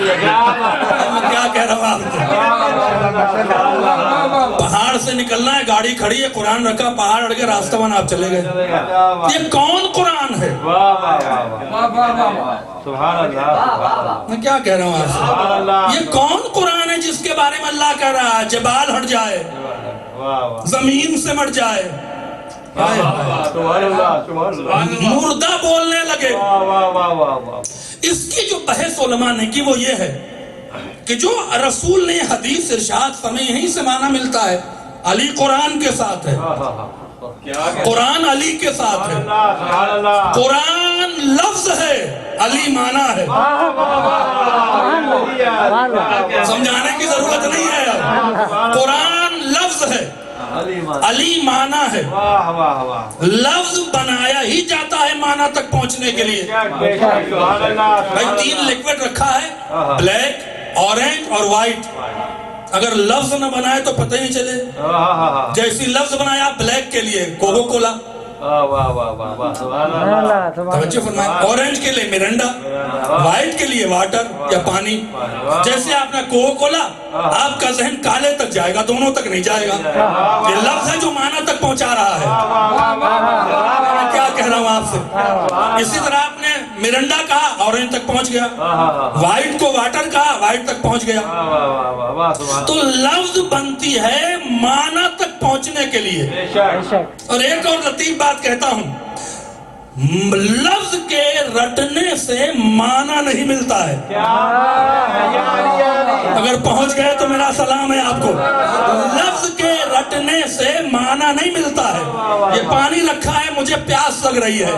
کیا کہہ رہا ہوں آپ کو, پہاڑ سے نکلنا ہے, گاڑی کھڑی ہے, قرآن رکھا, پہاڑ اڑ کے راستہ بنا, آپ چلے گئے. یہ کون قرآن ہے؟ میں کیا کہہ رہا ہوں آپ سے, یہ کون قرآن ہے جس کے بارے میں اللہ کہہ رہا ہے جبال ہٹ جائے, زمین سے مٹ جائے, مردہ بولنے لگے. اس کی جو بحث علماء نے کی وہ یہ ہے کہ جو رسول نے حدیث ارشاد فرمائی, یہیں سے معنی ملتا ہے. علی قرآن کے ساتھ ہے, قرآن علی کے ساتھ ہے, قرآن لفظ ہے, علی معنی ہے. سمجھانے کی ضرورت نہیں ہے, قرآن لفظ ہے, علی معنی ہے. لفظ بنایا ہی جاتا ہے معنی تک پہنچنے کے لیے. بھائی 3 لیکوڈ رکھا ہے, بلیک, اورنج اور وائٹ. اگر لفظ نہ بنائے تو پتہ ہی نہیں چلے. جیسی لفظ بنایا بلیک کے لیے کوکو کولا, توجہ فرمائیں, اورنج کے لیے مرنڈا, وائٹ کے لیے واٹر یا پانی. جیسے آپ نے کوکو کولا, آپ کا ذہن کالے تک جائے گا, دونوں تک نہیں جائے گا. یہ لفظ ہے جو معنی تک پہنچا رہا ہے. میں کیا کہہ رہا ہوں آپ سے. اسی طرح آپ نے مرنڈا کہا, اورنج تک پہنچ گیا. وائٹ کو واٹر کہا, وائٹ تک پہنچ گیا. تو لفظ بنتی ہے معنی تک پہنچنے کے لیے. اور ایک اور لطیف بات کہتا ہوں, لفظ کے رٹنے سے معنی نہیں ملتا ہے. اگر پہنچ گئے تو میرا سلام ہے آپ کو. لفظ کے رٹنے سے معنی نہیں ملتا ہے. یہ پانی رکھا ہے, مجھے پیاس لگ رہی ہے,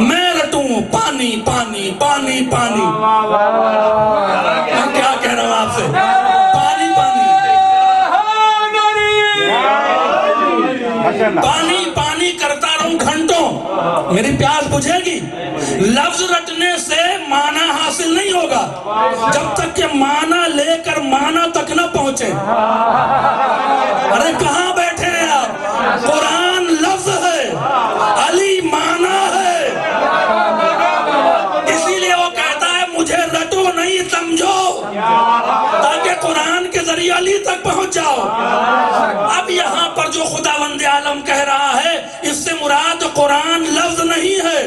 میں رٹوں پانی پانی پانی پانی. میں کیا کہہ رہا ہوں آپ سے, پانی پانی پانی پانی کرتا رہوں گھنٹوں, میری پیاس بجھے گی. لفظ رٹنے سے معنی حاصل نہیں ہوگا جب تک کہ معنی لے کر معنی تک نہ پہنچے. ارے کہاں بیٹھے ہیں آپ؟ قرآن لفظ ہے, علی معنی ہے. اسی لیے وہ کہتا ہے مجھے رٹو نہیں سمجھو, تاکہ قرآن کے ذریعے علی تک پہنچ جاؤ. اب یہاں پر جو خداوند عالم کہہ رہا ہے, اس سے مراد قرآن لفظ نہیں ہے.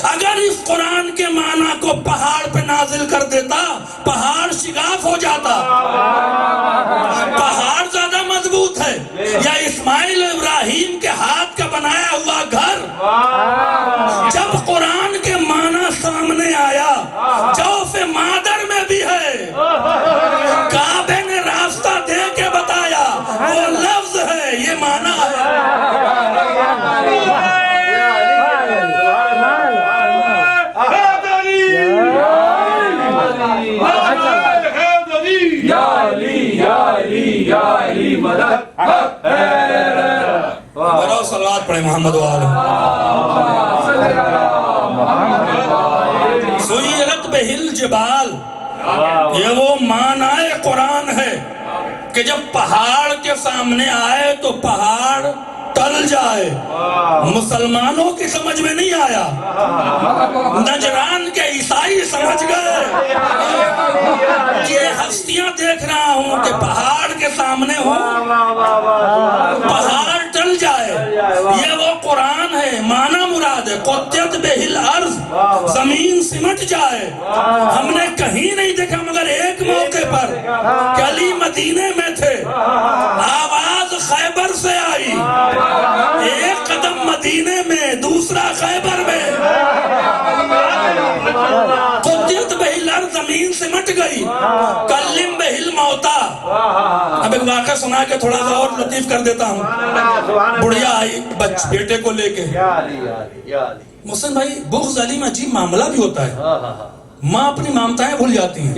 اگر اس قرآن کے معنی کو پہاڑ پہ نازل کر دیتا, پہاڑ شگاف ہو جاتا. پہاڑ زیادہ مضبوط ہے یا اسماعیل ابراہیم کے ہاتھ کا بنایا ہوا گھر؟ جب قرآن کے معنی سامنے آیا, جوف مادر میں بھی ہے, کعبے نے راستہ دے کے بتایا, وہ لفظ ہے, یہ معنی ہے. بڑا صلوات پڑھے محمد والے. سیرت بہل جبال، یہ وہ معنی قرآن ہے کہ جب پہاڑ کے سامنے آئے تو پہاڑ ٹل جائے. مسلمانوں کی سمجھ میں نہیں آیا، نجران کے عیسائی سمجھ گئے. یہ ہستیاں دیکھ رہا ہوں کہ پہاڑ کے سامنے ہوں، پہاڑ ٹل جائے. یہ وہ قرآن ہے، معنی مراد ہے قطعت بہل ارض، زمین سمٹ جائے. ہم نے کہیں نہیں دیکھا مگر ایک موقع پر کہ علی مدینے میں تھے، آواز خیبر سے آئی، ایک قدم مدینے میں دوسرا خیبر میں، قطعت بہل ارض، زمین سمٹ گئی. کلم بہل موتا. اب ایک واقعہ سنا کے تھوڑا سا اور لطیف کر دیتا ہوں. بڑھیا آئی بیٹے کو لے کے. محسن بھائی بغض علی میں عجیب معاملہ بھی ہوتا ہے، ماں اپنی مامتائیں بھول جاتی ہیں.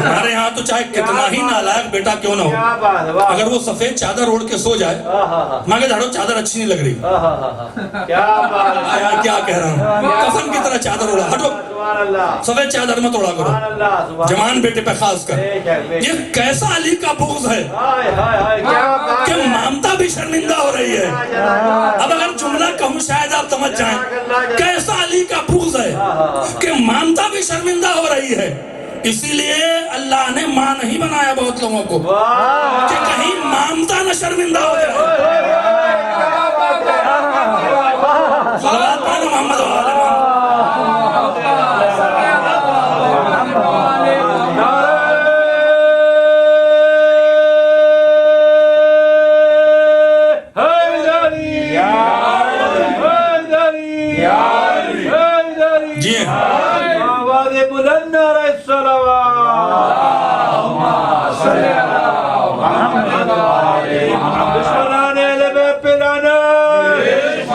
ہمارے ہاں تو چاہے کتنا ہی نالائق بیٹا کیوں نہ ہو، اگر وہ سفید چادر اوڑھ کے سو جائے، ماں کہ جھاڑو چادر اچھی نہیں لگ رہی. کیا کہہ رہا ہوں، کفن کی طرح چادر اوڑھا، ہٹو سفید چادر مت اوڑھا کرو، جوان بیٹے پہ خاص کر. یہ کیسا علی کا بغض ہے کہ مامتا بھی شرمندہ ہو رہی ہے. اب اگر جملہ کہوں شاید آپ سمجھ جائیں کیسا علی کا بغض ہے کہ مامتا بھی شرمندہ ہو رہی ہے. اسی لیے اللہ نے ماں نہیں بنایا بہت لوگوں کو کہ کہیں مامتا نہ شرمندہ ہو جائے. صلوات پڑھو محمد والے. جی آواز بلند نعرہ دشمنان اہل بیت پہ لعنت،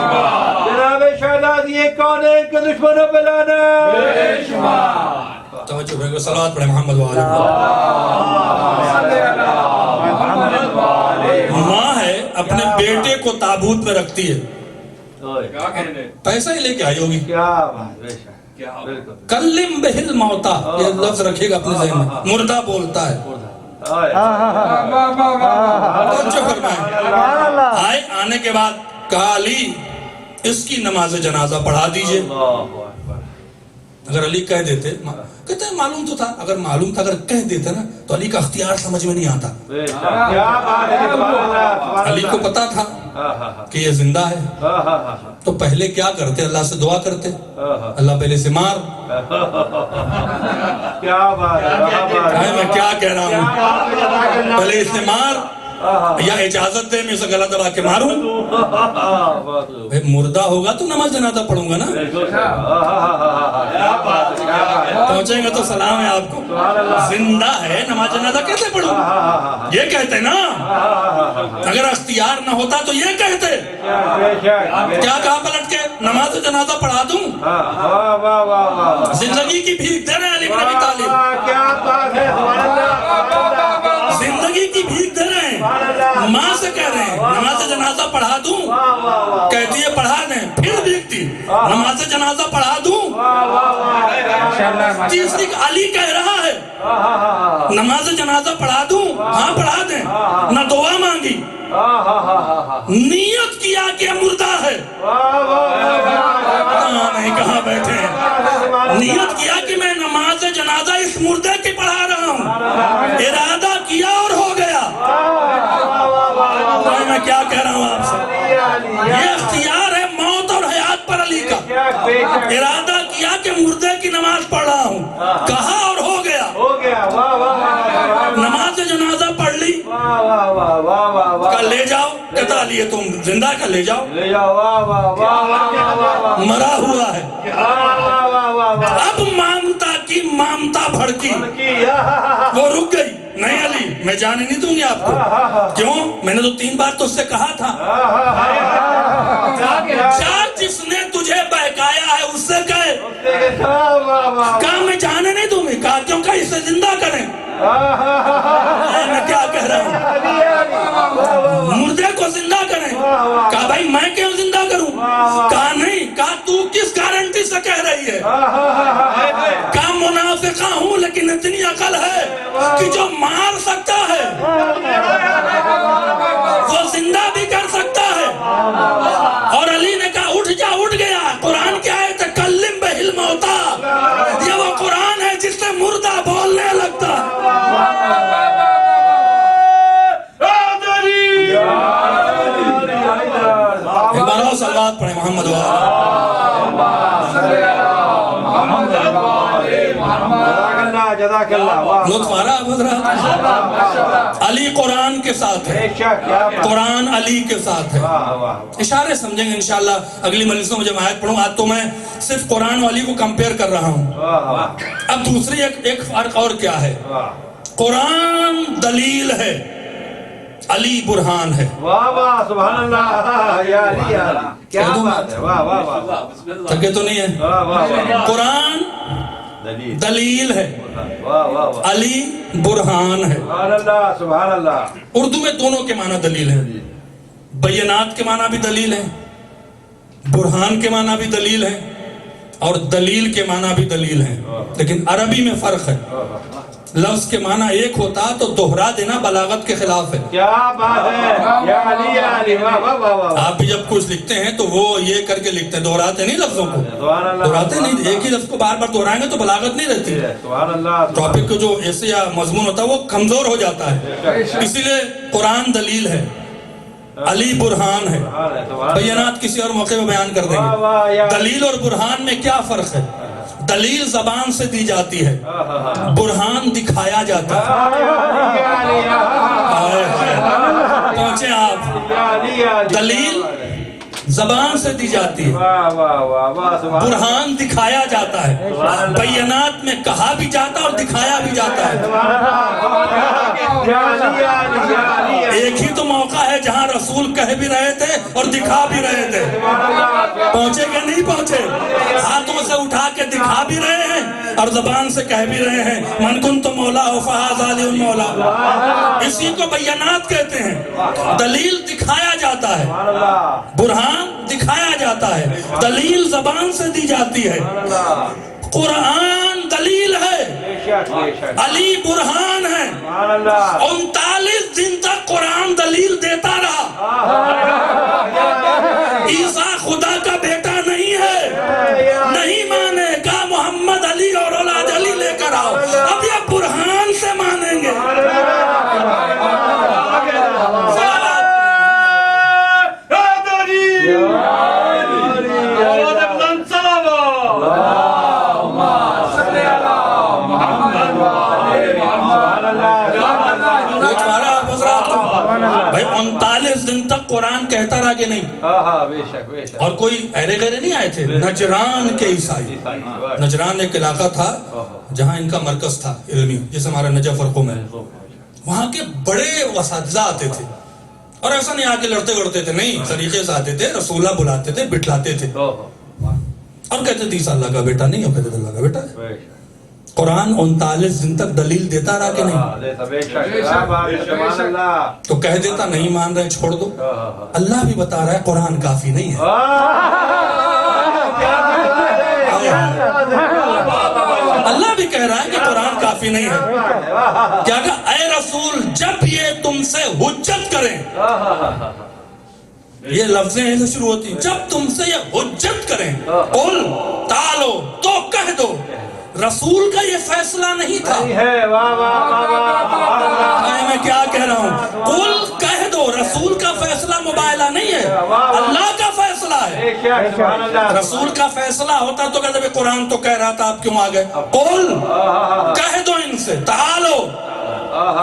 جناب شہزادی کونین کے دشمنوں پہ لعنت. توجہ بھائی کو صلوات پڑھے محمد والے. ماں ہے اپنے بیٹے کو تابوت میں رکھتی ہے، پیسہ ہی لے کے آئی ہوگی. کیا بات، کلم بہل موتا، یہ لفظ رکھے گا اپنے ذہن میں، مردہ بولتا ہے. آئے آنے کے بعد کہا علی اس کی نماز جنازہ پڑھا دیجئے. اگر علی کہہ دیتے، کہتے ہیں معلوم تو تھا، اگر معلوم تھا اگر کہہ دیتے نا تو علی کا اختیار سمجھ میں نہیں آتا. علی کو پتا تھا کہ یہ زندہ ہے تو پہلے کیا کرتے، اللہ سے دعا کرتے، اللہ پہلے سے مار. میں کیا کہہ رہا ہوں، پہلے اس نے مار یا اجازت دے میں اسے گلا دبا کے ماروں. مردہ ہوگا تو نماز جنازہ پڑھوں گا نا. پہنچیں گے تو سلام ہے آپ کو، زندہ ہے نماز جنازہ کیسے پڑھوں. یہ کہتے نا، اگر اختیار نہ ہوتا تو یہ کہتے. کیا کہا پلٹ کے، نماز جنازہ پڑھا دوں. زندگی کی بھیک دے رہے ہیں علی بن ابی طالب، زندگی کی بھیک دے رہے ہیں. ماں سے کہہ رہے ہیں نماز جنازہ پڑھا دوں، کہتی ہے پڑھا دیں، پھر بھیکتی نماز جنازہ پڑھا دوں. تیسری علی کہہ رہا ہے نماز جنازہ پڑھا دوں، ہاں پڑھا دیں. نہ دعا مانگی، نیت کیا کہ مردہ ہے. نہیں کہاں بیٹھے ہیں، نیت کیا کہ میں نماز جنازہ اس مردے کی پڑھا رہا ہوں، ارادہ کیا اور ہو گیا. میں کیا کہہ رہا ہوں آپ سے، یہ اختیار ہے موت اور حیات پر علی کا. ارادہ کیا کہ مردے کی نماز پڑھ رہا ہوں، کہا اور ہو گیا. نماز جنازہ پڑھ لی، کل لے جاؤ، کہتا لیے تم زندہ کا لے جاؤ، مرا ہوا ہے. اب مامتا کی مامتا بھڑکی، وہ رک گئی. نہیں علی میں جانے نہیں دوں گی آپ کو. کیوں؟ میں نے تو 3 بار تو اس سے کہا تھا. جا جس نے تجھے بہکایا ہے اس سے کہے کہا میں جانے نہیں دوں گی. کہا کیوں؟ کہ اسے زندہ کریں. میں کیا کہہ رہا ہوں؟ مردے کو زندہ کریں. کہا بھائی میں کیوں زندہ کروں؟ کہا نہیں. کہا تو کس گارنٹی سے کہہ رہی ہے؟ کہا منافقہ ہوں لیکن اتنی عقل ہے کہ جو مار سکتا ہے وہ زندہ بھی کر سکتا ہے. اور علی نے کہا اٹھ جا. اٹھ گیا. قرآن کیا ہے؟ تکلم بہل موتا. یہ وہ قرآن ہے جس سے مردہ بولنے لگتا. ایک بار اور صلوات پڑھیں محمد لطف آ رہا حضرات. علی قرآن کے ساتھ ہے. قرآن علی کے ساتھ ہے. اشارے سمجھیں گے انشاءاللہ اگلی مجلسوں میں جب آیت پڑھوں. آج تو میں صرف قرآن و علی کو کمپیئر کر رہا ہوں. اب دوسری ایک فرق اور کیا ہے. قرآن دلیل ہے, علی برہان ہے. واہ واہ سبحان اللہ. یا علی یا علی کیا بات ہے. واہ واہ واہ. تھکے تو نہیں ہے. قرآن دلیل ہے, علی برہان ہے. سبحان اللہ سبحان اللہ. اردو میں دونوں کے معنی دلیل ہیں. بینات کے معنی بھی دلیل ہے, برہان کے معنی بھی دلیل ہے, اور دلیل کے معنی بھی دلیل ہے. لیکن عربی میں فرق ہے. لفظ کے معنی ایک ہوتا تو دوہرا دینا بلاغت کے خلاف ہے. کیا بات ہے. یا علی یا علی. واہ واہ واہ. آپ بھی جب کچھ لکھتے ہیں تو وہ یہ کر کے لکھتے ہیں, دوہراتے نہیں لفظوں کو. دوہراتے نہیں, ایک ہی لفظ کو بار بار دوہرائیں گے تو بلاغت نہیں رہتی. سبحان اللہ. ٹاپک کو جو ایسے یا مضمون ہوتا ہے وہ کمزور ہو جاتا ہے. اسی لیے قرآن دلیل ہے, علی برہان ہے. بینات کسی اور موقع میں بیان کر دیں گے. دلیل اور برہان میں کیا فرق ہے. دلیل زبان سے دی جاتی ہے, برہان دکھایا جاتا ہے. پہنچے آپ. دلیل زبان سے دی جاتی ہے, برہان دکھایا جاتا ہے. بینات میں کہا بھی جاتا ہے اور دکھایا بھی جاتا ہے. ایک ہی تو موقع ہے جہاں رسول کہہ بھی رہے تھے اور دکھا بھی رہے تھے. پہنچے کہ نہیں پہنچے؟ ہاتھوں سے اٹھا کے دکھا بھی رہے ہیں اور زبان سے کہہ بھی رہے ہیں من کنت مولا فہذا علی المولا. اسی کو بینات کہتے ہیں. دلیل دکھایا جاتا ہے, برہان دکھایا جاتا ہے, دلیل زبان سے دی جاتی ہے. قرآن دلیل ہے, علی برہان ہے. 39 دن تک قرآن دلیل دیتا رہا. عیسیٰ خدا کا بیٹا نہیں ہے, نہیں مانے گا. محمد علی اور اولاد علی لے کر آؤ. اب یہ برہان سے مانیں گے. بھائی 39 دن تک قرآن کہتا رہا کہ نہیں. اور کوئی ایرے گرے نہیں آئے تھے. نجران کے عیسائی. نجران ایک علاقہ تھا جہاں ان کا مرکز تھا علمی, جیسے ہمارا نجف اور قم ہے. وہاں کے بڑے اساتذہ آتے تھے اور ایسا نہیں آ کے لڑتے گڑتے تھے, نہیں, طریقے سے آتے تھے. رسولہ بلاتے تھے, بٹھلاتے تھے اور کہتے تھے عیسیٰ اللہ کا بیٹا نہیں ہو. کہتے تھے اللہ کا بیٹا ہے. قرآن 39 دن تک دلیل دیتا رہا کہ نہیں. تو کہہ دیتا نہیں مان رہے چھوڑ دو. اللہ بھی بتا رہا ہے قرآن کافی نہیں ہے. اللہ بھی کہہ رہا ہے کہ قرآن کافی نہیں ہے. کیا کہ اے رسول جب یہ تم سے حجت کریں, یہ لفظیں ایسے شروع ہوتی, جب تم سے یہ حجت کریں, قل تعالو, تو کہہ دو رسول کا یہ فیصلہ نہیں تھا. میں کیا کہہ رہا ہوں, قل کہہ دو رسول کا فیصلہ مباہلہ نہیں ہے, اللہ کا فیصلہ ہے. رسول کا فیصلہ ہوتا تو کہتے ہیں قرآن تو کہہ رہا تھا آپ کیوں آ گئے. قل کہہ دو ان سے تعالو,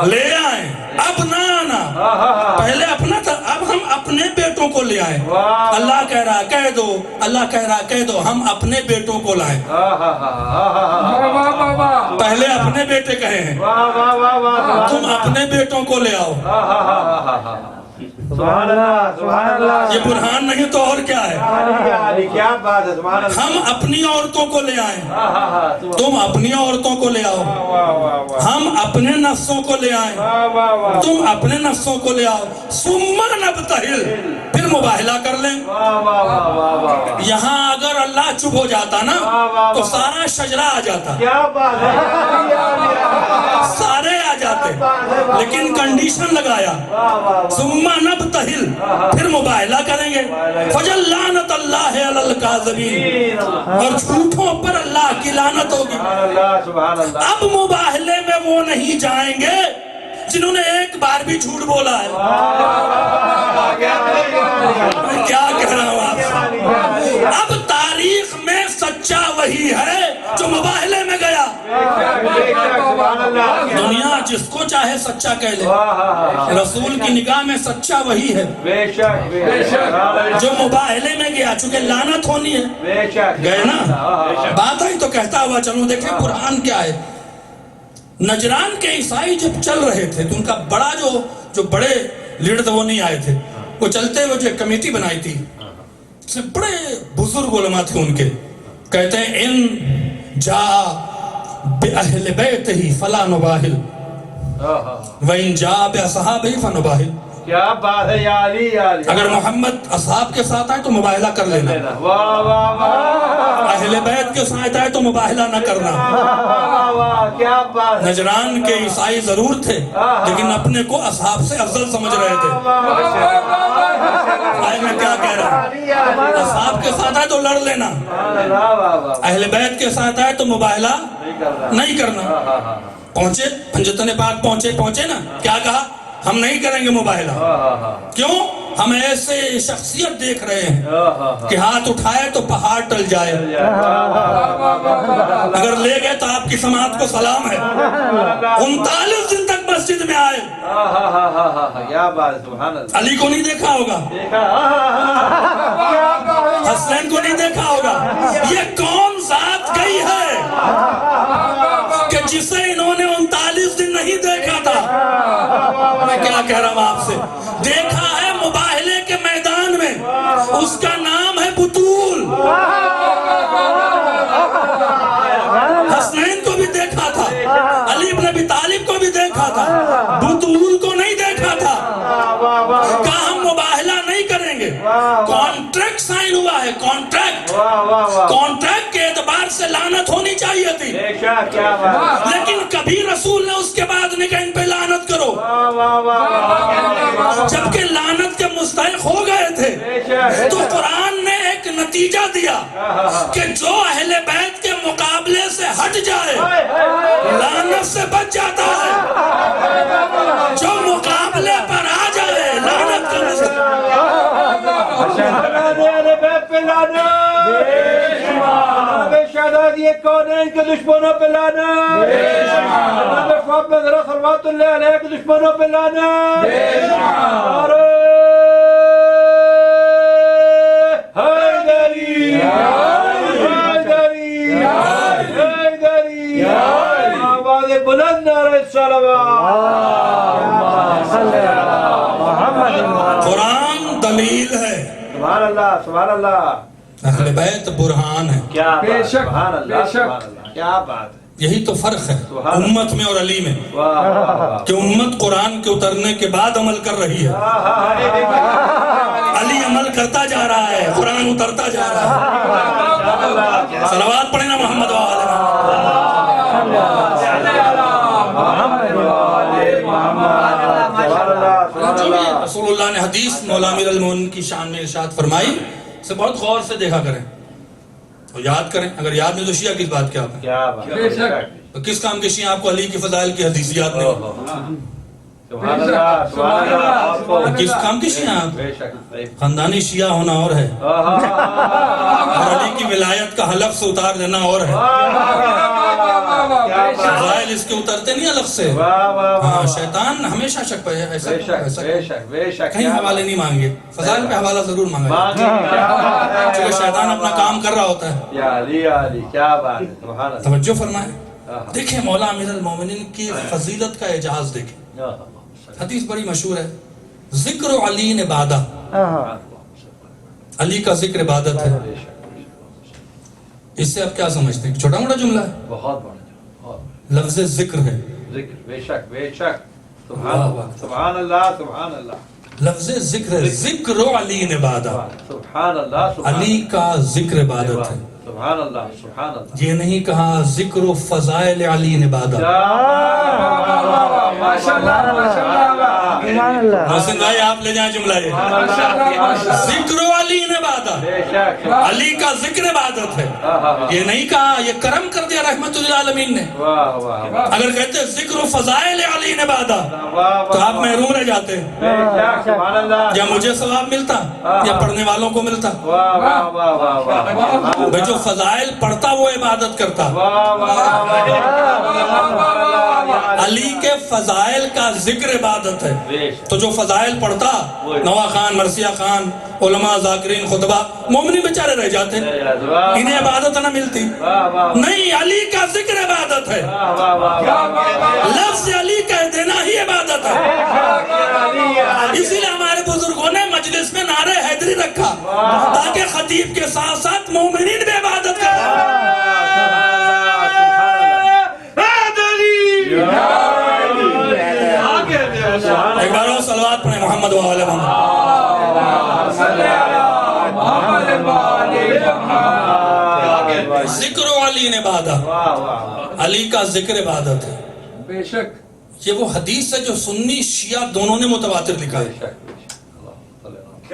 لے آئیں. اب نہ آنا, پہلے اپنا تھا, اب ہم اپنے بیٹوں کو لے آئیں. اللہ کہہ رہا کہہ دو, اللہ کہہ رہا کہہ دو ہم اپنے بیٹوں کو لائیں. پہلے اپنے بیٹے کہے ہیں, تم اپنے بیٹوں کو لے آؤ. سبحان اللہ سبحان اللہ. یہ برہان نہیں تو اور کیا ہے؟ علی علی کیا بات ہے. سبحان اللہ. ہم اپنی عورتوں کو لے آئیں، ہاں ہاں ہاں. تم اپنی عورتوں کو لے آؤ. واہ واہ واہ ہم اپنے نفسوں کو لے آئیں، واہ واہ واہ تم اپنے نفسوں کو لے آؤ. ثم نبتہل، پھر مباہلہ کر لیں. واہ واہ واہ واہ واہ. یہاں اگر اللہ چپ ہو جاتا نا تو سارا شجرہ آ جاتا، کیا بات ہے. علی علی سارے آ جاتے، لیکن کنڈیشن لگایا واہ واہ واہ. ثم نبتہل، پھر مباہلہ کریں گے. فجل لعنت اللہ علی الکاذبین، اور جھوٹوں پر اللہ کی لعنت ہوگی. سبحان اللہ سبحان اللہ. اب مباہلے میں وہ نہیں جائیں گے جنہوں نے ایک بار بھی جھوٹ بولا ہے. میں کیا کہہ رہا ہوں آپ سے؟ اب تاریخ میں سچا وہی ہے جو مباہلے میں گیا. سبحان اللہ. دنیا جس کو چاہے سچا کہہ لے، رسول کی نگاہ میں سچا وہی ہے بے شک بے شک جو مباہلے میں گیا. چونکہ لعنت ہونی ہے، بے شک. گئے نا. بات آئی تو کہتا ہوا چلوں. دیکھیں قرآن کیا ہے. نجران کے عیسائی جب چل رہے تھے تو ان کا بڑا جو بڑے لیڈر تھے وہ نہیں آئے تھے. وہ چلتے ہوئے جو کمیٹی بنائی تھی، اس میں بڑے بزرگ علماء تھے ان کے. کہتے ہیں ان جا بأہل بیت ہی فلا نباہل وَإِن جَا بِأَصْحَابِهِ فَنُبَاهِلْ. کیا بات ہے. یا علی یا علی. اگر محمد اصحاب کے ساتھ آئے تو مباہلہ کر لینا، واہ واہ واہ اہل بیت کے ساتھ آئے تو مباہلہ نہ کرنا. واہ واہ. کیا بات ہے. نجران کے عیسائی ضرور تھے لیکن اپنے کو اصحاب سے افضل سمجھ رہے تھے. آئے میں کیا کہہ رہا ہوں؟ اصحاب کے ساتھ آئے تو لڑ لینا، اہل بیت کے ساتھ آئے تو مباہلہ نہیں کرنا. پہنچے پنجتن پاک پہنچے نا. کیا کہا؟ ہم نہیں کریں گے مباہلہ. کیوں؟ ہم ایسے شخصیت دیکھ رہے ہیں کہ ہاتھ اٹھائے تو پہاڑ ٹل جائے. اگر لے گئے تو آپ کی سماعت کو سلام ہے. 39 دن تک مسجد میں آئے. کیا بات ہے. سبحان اللہ. علی کو نہیں دیکھا ہوگا، حسین کو نہیں دیکھا ہوگا. یہ کون ذات گئی ہے کہ جسے انہوں نے 39 دن نہیں دیکھا تھا؟ میں کیا کہہ رہا ہوں آپ سے؟ دیکھا ہے مباہلے کے میدان میں. اس کا نام ہے بطول. حسنین کو بھی دیکھا تھا، علی بن ابی طالب کو بھی دیکھا تھا، بطول کو نہیں دیکھا تھا. کہا ہم مباہلہ نہیں کریں گے. کانٹریکٹ سائن ہوا ہے. کانٹریکٹ کے اعتبار سے لعنت ہونی چاہیے تھی، لیکن کبھی رسول نے اس کے بعد نے کہا ان پہ لعنت کرو، جبکہ لعنت کے مستحق ہو گئے تھے. تو قرآن نے ایک نتیجہ دیا کہ جو اہل بیت کے مقابلے سے ہٹ جائے لعنت سے بچ جاتا ہے، جو مقابلے پر آ جائے لعنت کا مستحق. یہ کون ہے؟ ان کے دشمنوں پہ لانا. صلوات اللہ علیہ کے دشمنوں پہ لانا. حیدری حیدری حیدری. آواز بلند نعرہ صلوات. قرآن دلیل ہے، سبحان اللہ سبحان اللہ. اہل بیت برہان ہے. کیا بے بات. شک، سبحان اللہ بے شک. سبحان اللہ. کیا بات ہے. یہی تو فرق ہے امت میں اور علی میں، واہ واہ واہ. کہ امت قرآن کے اترنے کے بعد عمل کر رہی ہے. علی عمل کرتا جا رہا ہے، قرآن اترتا جا رہا ہے. صلوات پڑھیں نا محمد وآلہ. جو بھی رسول اللہ نے حدیث مولا امیر المومنین کی شان میں ارشاد فرمائی، اسے بہت غور سے دیکھا کریں اور یاد کریں. اگر یاد نہیں تو شیعہ کس بات کے آپ ہیں؟ کیا بات. بے شک. تو کس کام کے شیعہ آپ کو علی کی فضائل کی حدیث یاد نہیں؟ سبحان اللہ سبحان اللہ. کس کام کی شیعہ آپ؟ بے شک. خاندانی شیعہ ہونا اور ہے، اور علی کی ولایت کا حلق سے اتار دینا اور ہے. فضائل اس کے اترتے نہیں حلق سے. ہاں، شیطان ہمیشہ شک پہ ہے. ایسا بے شک بے شک بے شک. کہیں حوالے نہیں مانگے، فضائل پہ حوالہ ضرور مانگا، چونکہ شیطان اپنا کام کر رہا ہوتا ہے. یا علی یا علی. کیا بات ہے. سبحان اللہ. توجہ فرمائیں. دیکھیں مولا امیر المومنین کی فضیلت کا اعجاز دیکھیں. حدیث بڑی مشہور ہے. ذکر علی عبادہ، علی کا ذکر عبادت ہے. اس سے آپ کیا سمجھتے ہیں؟ چھوٹا موٹا جملہ ہے؟ بہت بڑا لفظ ذکر ہے. ذکر، بے شک بے شک. سبحان اللہ سبحان اللہ سبحان اللہ. لفظ ذکر ہے. ذکر علی عبادہ، سبحان اللہ علی کا ذکر عبادت ہے. سبحان اللہ سبحان اللہ. یہ نہیں کہا ذکر و فضائل علی عبادہ. محسن بھائی آپ لے جائیں جملہ یہ. ذکر و علی عبادہ، علی کا ذکر عبادت ہے. یہ نہیں کہا، یہ کرم کر دیا رحمت للعالمین نے. اگر کہتے ذکر و فضائل علی عبادہ تو آپ محروم رہ جاتے، یا مجھے ثواب ملتا یا پڑھنے والوں کو ملتا. بھائی جو فضائل پڑھتا وہ عبادت کرتا. علی کے فضائل کا ذکر عبادت ہے. تو جو فضائل پڑھتا، نوا خان، مرثیہ خان، علماء، ذاکرین، خطبہ، مومنی بیچارے رہ جاتے، انہیں عبادت نہ ملتی. نہیں، علی کا ذکر عبادت ہے. لفظ علی کہہ دینا ہی عبادت ہے. اسی لیے ہمارے بزرگوں نے مجلس میں نعرہ حیدری رکھا تاکہ خطیب کے ساتھ ساتھ مومنین بھی عبادت کریں. ایک بار اور صلوات پڑھیں محمد و آل محمد. ذکر و علی عبادہ، علی کا ذکر عبادت ہے. بے شک یہ وہ حدیث ہے جو سنی شیعہ دونوں نے متواتر لکھا ہے.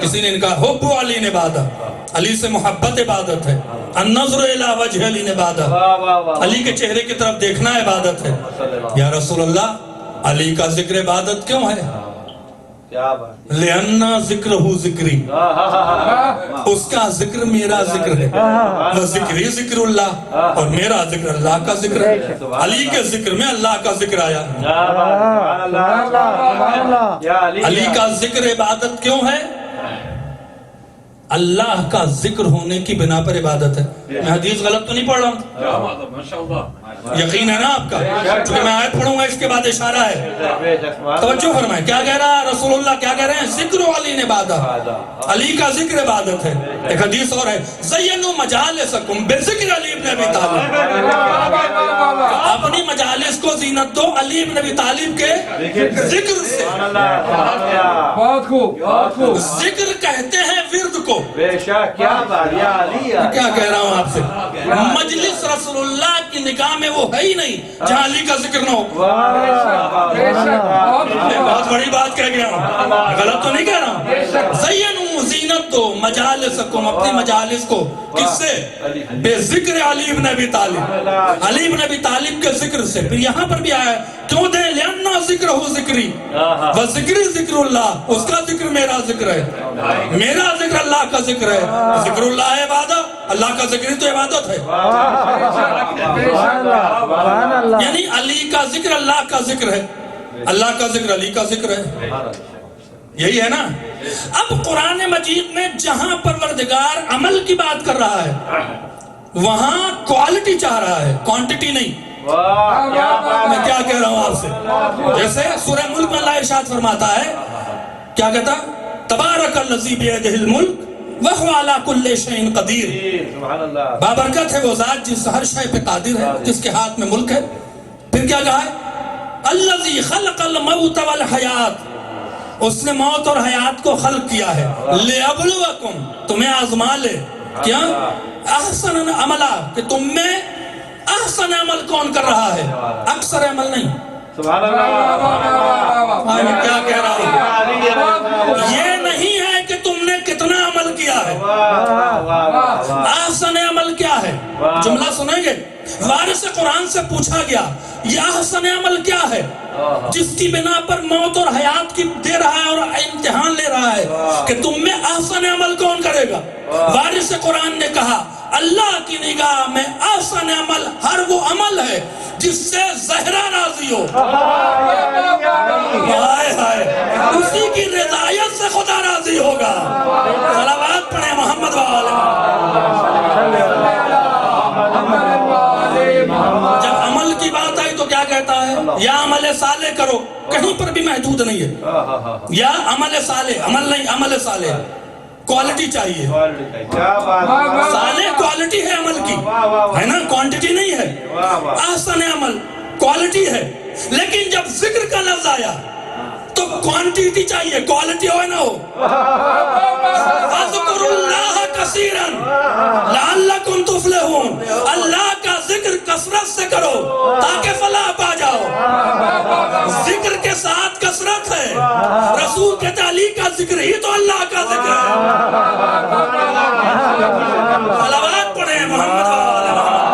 کسی نے کہا حب علی عبادہ، علی سے محبت عبادت ہے. النظر الی وجہ علی عبادہ، علی کے چہرے کی طرف دیکھنا عبادت ہے. یا رسول اللہ، علی کا ذکر عبادت کیوں ہے؟ لأن ذکرہ ذکری، اس کا ذکر میرا ذکر ہے. وہ ذکری ذکر اللہ اور میرا ذکر اللہ کا ذکر ہے. علی کے ذکر میں اللہ کا ذکر آیا. علی کا ذکر عبادت کیوں ہے؟ اللہ کا ذکر ہونے کی بنا پر عبادت ہے. میں حدیث غلط تو نہیں پڑھ رہا ہوں؟ یقین ہے نا آپ کا؟ چونکہ میں آیت پڑھوں گا اس کے بعد اشارہ ہے. توجہ فرمائیں، کیا کہہ رہا ہے رسول اللہ؟ کیا کہہ رہے ہیں؟ ذکر علی عبادہ، علی کا ذکر عبادت ہے. ایک حدیث اور ہے، زینوا مجالسکم بذکر علی ابن ابی طالب، اپنی مجالس کو زینت دو علی ابن ابی طالب کے ذکر سے. بہت خوب بہت خوب. ذکر کہتے ہیں ورد کو. کیا کہہ رہا ہوں آپ سے؟ مجلس رسول اللہ کی نگاہ میں وہ ہے ہی نہیں جہاں علی کا ذکر نہ ہو. بہت بڑی بات کہہ گیا ہوں، غلط تو نہیں کہہ رہا ہوں. زینوا زینت دو مجالسکم، اپنی مجالس کو کس سے؟ بے ذکر علی ابن ابی طالب، علی ابن ابی طالب کے ذکر سے. پھر یہاں پر بھی آیا ہے کیوں دیں؟ لأن ذکرہ ذکری وذکری ذکر اللہ، اس کا ذکر میرا ذکر ہے، میرا ذکر اللہ کا ذکر ہے. ذکر اللہ ہے عبادت، اللہ کا ذکر تو عبادت ہے. یعنی علی کا ذکر اللہ کا ذکر ہے، اللہ کا ذکر علی کا ذکر ہے. یہی ہے نا. اب قرآن مجید میں جہاں پروردگار عمل کی بات کر رہا ہے وہاں کوالٹی چاہ رہا ہے، کوانٹٹی نہیں. میں کیا کہہ رہا ہوں آپ سے؟ جیسے سورہ ملک میں اللہ ارشاد فرماتا ہے، کیا کہتا؟ تبارک الذی بیدہ الملک وہو علی کل شیء قدیر. بابرکت ہے وہ ذات جس ہر شے پہ قادر ہے، جس کے ہاتھ میں ملک ہے. پھر کیا کہا ہے؟ الذی خلق الموت والحیات، اس نے موت اور حیات کو خلق کیا ہے. لِیَبْلُوَکُمْ، تمہیں آزما لے. کیا؟ احسن عملہ، کہ تم میں احسن عمل کون کر رہا ہے، اکثر عمل نہیں. سبحان اللہ. میں کیا کہہ رہا ہوں؟ یہ نہیں ہے کہ تم نے کتنا عمل کیا ہے، احسن عمل کیا ہے. جملہ سنیں گے، وارث قرآن سے پوچھا گیا یہ احسن عمل کیا ہے جس کی بنا پر موت اور حیات کی دے رہا ہے اور امتحان لے رہا ہے کہ تم میں احسن عمل کون کرے گا؟ وارث قرآن نے کہا اللہ کی نگاہ میں احسن عمل ہر وہ عمل ہے جس سے زہرا راضی ہو. ہائے ہائے، اسی کی رضایت سے خدا راضی ہوگا. صلوات پڑھیں محمد و آل محمد. جب عمل کی بات آئی تو کیا کہتا ہے؟ یا عمل صالح کرو، کہیں پر بھی محدود نہیں ہے. یا عمل صالح، عمل نہیں، عمل صالح، کوالٹی چاہیے. کیا بات ہے. صالح کوالٹی ہے عمل کی، ہے نا، کوانٹٹی نہیں ہے. احسن عمل کوالٹی ہے، لیکن جب ذکر کا لفظ آیا تو کوانٹٹی چاہیے، کوالٹی ہو نہ ہو. اذکروا اللہ کثیرا لعلکم تفلحون، اللہ کا ذکر کثرت سے کرو تاکہ فلاح پا جاؤ. ذکر کے ساتھ کثرت ہے، رسول کے تعلیم کا ذکر ہی تو اللہ کا ذکر ہے. صلوات پڑھیں محمد وآل محمد،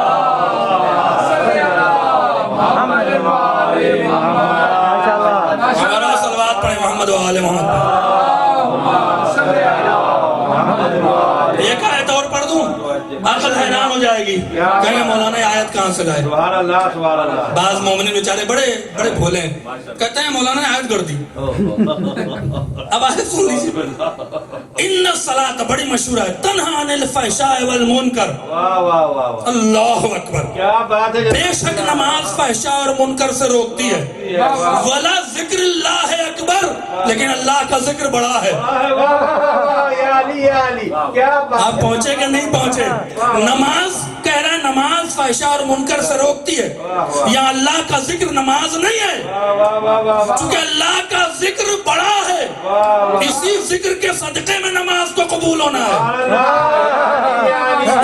صلوات پڑھیں محمد وآل محمد. ایک آیت اور پڑھ دوں، عقل حیران ہو جائے گی، کہیں گے مولانا یہ آیت کہاں سے لائے. سبحان اللہ سبحان اللہ. بعض مومنین بیچارے بڑے بھولے ہیں، کہتے ہیں مولانا نے آیت کر دی. اب آیت سن لیجیے. ان الصلاۃ بڑی مشہور ہے، تنہا عن الفحشاء والمنکر. واہ واہ واہ. اللہ اکبر. کیا بات ہے. بے شک نماز فحشاء اور منکر سے روکتی ہے. ولا ذکر اللہ اکبر، لیکن اللہ کا ذکر بڑا ہے. آپ پہنچے کہ نہیں پہنچے؟ نماز کہہ رہا ہے نماز فحشاء اور منکر سے روکتی ہے. یا اللہ کا ذکر نماز نہیں ہے، چونکہ اللہ کا ذکر بڑا ہے، اسی ذکر کے صدقے میں نماز کو قبول ہونا ہے،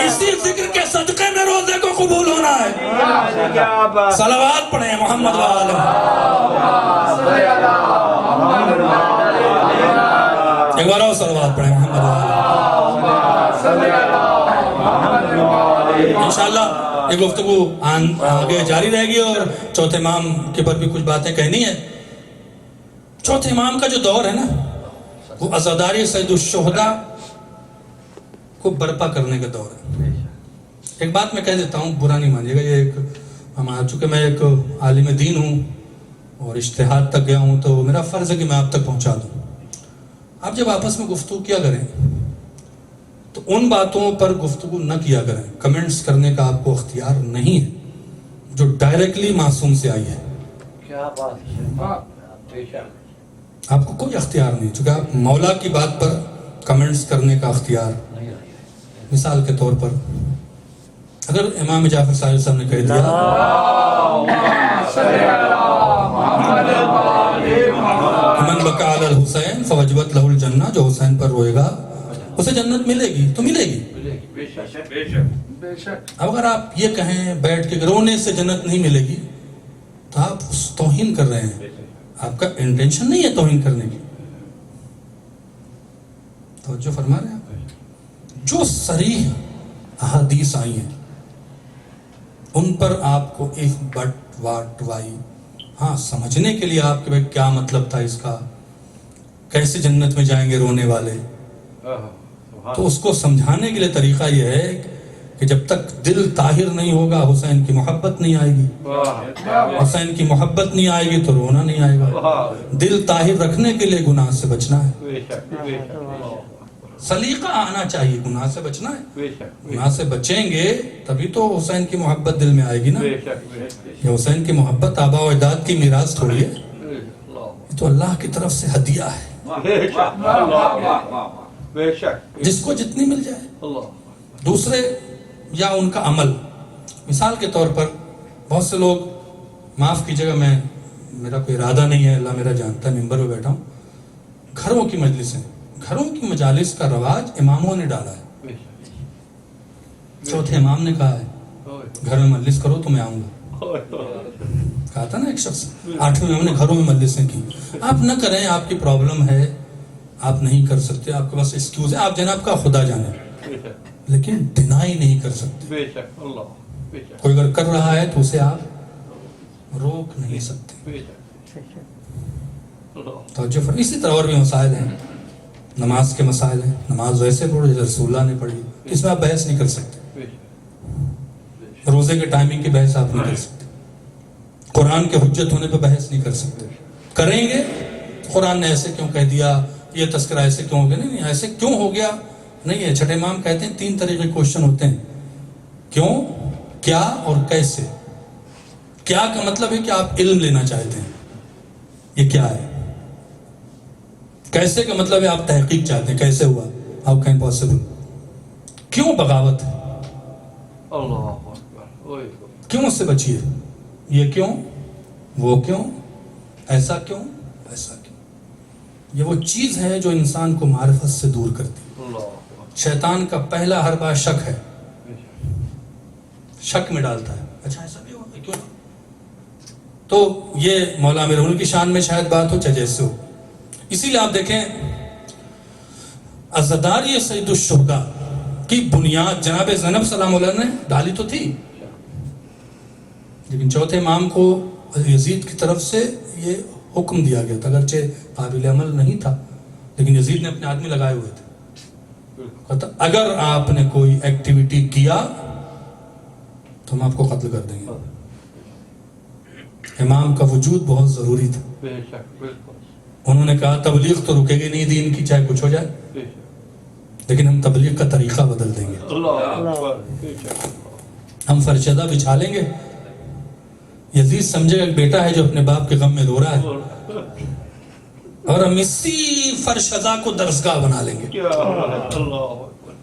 اسی ذکر کے صدقے میں روزے کو قبول ہونا ہے. صلوات پڑھیں محمد وآل محمد. ایک بار اور صلوات پڑھیں محمد وآل. انشاءاللہ یہ گفتگو آگے جاری رہے گی، اور چوتھے امام کے پر بھی کچھ باتیں کہنی ہے. چوتھے امام کا جو دور ہے نا، وہ عزاداری سید الشہداء کو برپا کرنے کا دور ہے. ایک بات میں کہہ دیتا ہوں، برا نہیں مانیے گا، یہ ایک چونکہ میں ایک عالم دین ہوں اور اجتہاد تک گیا ہوں، تو میرا فرض ہے کہ میں آپ تک پہنچا دوں. آپ جب آپس میں گفتگو کیا کریں تو ان باتوں پر گفتگو نہ کیا کریں. کمنٹس کرنے کا آپ کو اختیار نہیں ہے جو ڈائریکٹلی معصوم سے آئی ہے. کیا بات ہے. آپ کو کوئی اختیار نہیں، چونکہ آپ مولا کی بات پر کمنٹس کرنے کا اختیار. مثال کے طور پر اگر امام جعفر صاحب نے کہہ دیا من بکا علی الحسین فوجبت لہ الجنہ، جو حسین پر روئے گا اسے جنت ملے گی، تو ملے گی. اب اگر آپ یہ کہیں بیٹھ کے رونے سے جنت نہیں ملے گی تو آپ توہین کر رہے ہیں. آپ کا انٹینشن نہیں ہے توہین کرنے کی. توجہ فرما رہے ہیں آپ. جو صریح احادیث آئی ہیں ان پر آپ کو ایک بٹ واٹ وائی، ہاں سمجھنے کے لیے آپ کے بھائی کیا مطلب تھا اس کا، کیسے جنت میں جائیں گے رونے والے، تو اس کو سمجھانے کے لیے طریقہ یہ ہے کہ جب تک دل طاہر نہیں ہوگا حسین کی محبت نہیں آئے گی. حسین کی محبت نہیں آئے گی تو رونا نہیں آئے گا. دل طاہر رکھنے کے لیے گناہ سے بچنا ہے، سلیقہ آنا چاہیے، گناہ سے بچنا ہے. گناہ سے بچیں گے تبھی تو حسین کی محبت دل میں آئے گی نا. یہ حسین کی محبت آبا و اجداد کی میراث تھوڑی ہے، یہ تو اللہ کی طرف سے ہدیہ ہے، جس کو جتنی مل جائے. دوسرے یا ان کا عمل، مثال کے طور پر بہت سے لوگ، معاف کیجیے گا، میرا کوئی ارادہ نہیں ہے، اللہ میرا جانتا ہے، ممبر پہ بیٹھا ہوں، گھروں کی مجلسیں، گھروں کی مجالس کا رواج اماموں نے ڈالا ہے. چوتھے امام نے کہا ہے گھر میں مجلس کرو تو میں آؤں گا. کہا تھا نا ایک شخص، 8ویں امام نے گھروں میں مجلسیں کی. آپ نہ کریں، آپ کی پرابلم ہے، آپ نہیں کر سکتے، آپ کے پاس ایکسکیوز ہے، آپ جناب کا خدا جانے، لیکن ڈینائی نہیں کر سکتے. کوئی اگر کر رہا ہے تو اسے آپ روک نہیں سکتے. اسی طرح اور بھی مسائل ہیں، نماز کے مسائل ہیں. نماز ویسے پڑھو جیسے رسول اللہ نے پڑھی، اس میں آپ بحث نہیں کر سکتے. روزے کے ٹائمنگ کی بحث آپ نہیں کر سکتے. قرآن کے حجت ہونے پہ بحث نہیں کر سکتے. کریں گے قرآن نے ایسے کیوں کہہ دیا، یہ تذکرہ ایسے کیوں ہو گیا، نہیں ایسے کیوں ہو گیا نہیں ہے. چھٹے امام کہتے ہیں 3 طرح کے کوشچن ہوتے ہیں، کیوں، کیا اور کیسے. کیا کا مطلب ہے کہ آپ علم لینا چاہتے ہیں، یہ کیا ہے؟ کیسے کا مطلب ہے آپ تحقیق چاہتے ہیں، کیسے ہوا؟ How can possible? کیوں بغاوت ہے؟ اللہ اکبر. کیوں اس سے بچیے؟ یہ کیوں، وہ کیوں، ایسا کیوں، ایسا کیوں؟ یہ وہ چیز ہے جو انسان کو معرفت سے دور کرتی ہے. اللہ اکبر. شیطان کا پہلا حربہ شک ہے، شک میں ڈالتا ہے. اچھا ایسا بھی ہوا، کیوں؟ تو یہ مولا امیر المومنین کی شان میں شاید بات ہو، چاہے جیسے ہو. اسی لیے آپ دیکھیں عزاداری سید الشہداء کی بنیاد جناب زینب سلام اللہ نے ڈالی تو تھی، لیکن چوتھے امام کو یزید کی طرف سے یہ حکم دیا گیا تھا، اگرچہ قابل عمل نہیں تھا، لیکن یزید نے اپنے آدمی لگائے ہوئے تھے. کہتا اگر آپ نے کوئی ایکٹیویٹی کیا تو ہم آپ کو قتل کر دیں گے. امام کا وجود بہت ضروری تھا. بے شک بالکل. انہوں نے کہا تبلیغ تو رکے گی نہیں دین کی، چاہے کچھ ہو جائے، بے شک. لیکن ہم تبلیغ کا طریقہ بدل دیں گے. اللہ اکبر. بے شک. ہم فرشدہ بچھا لیں گے، یزید سمجھے گا ایک بیٹا ہے جو اپنے باپ کے غم میں رو رہا ہے، اور ہم اسی فرشدہ کو درسگاہ بنا لیں گے. کیا اللہ اکبر.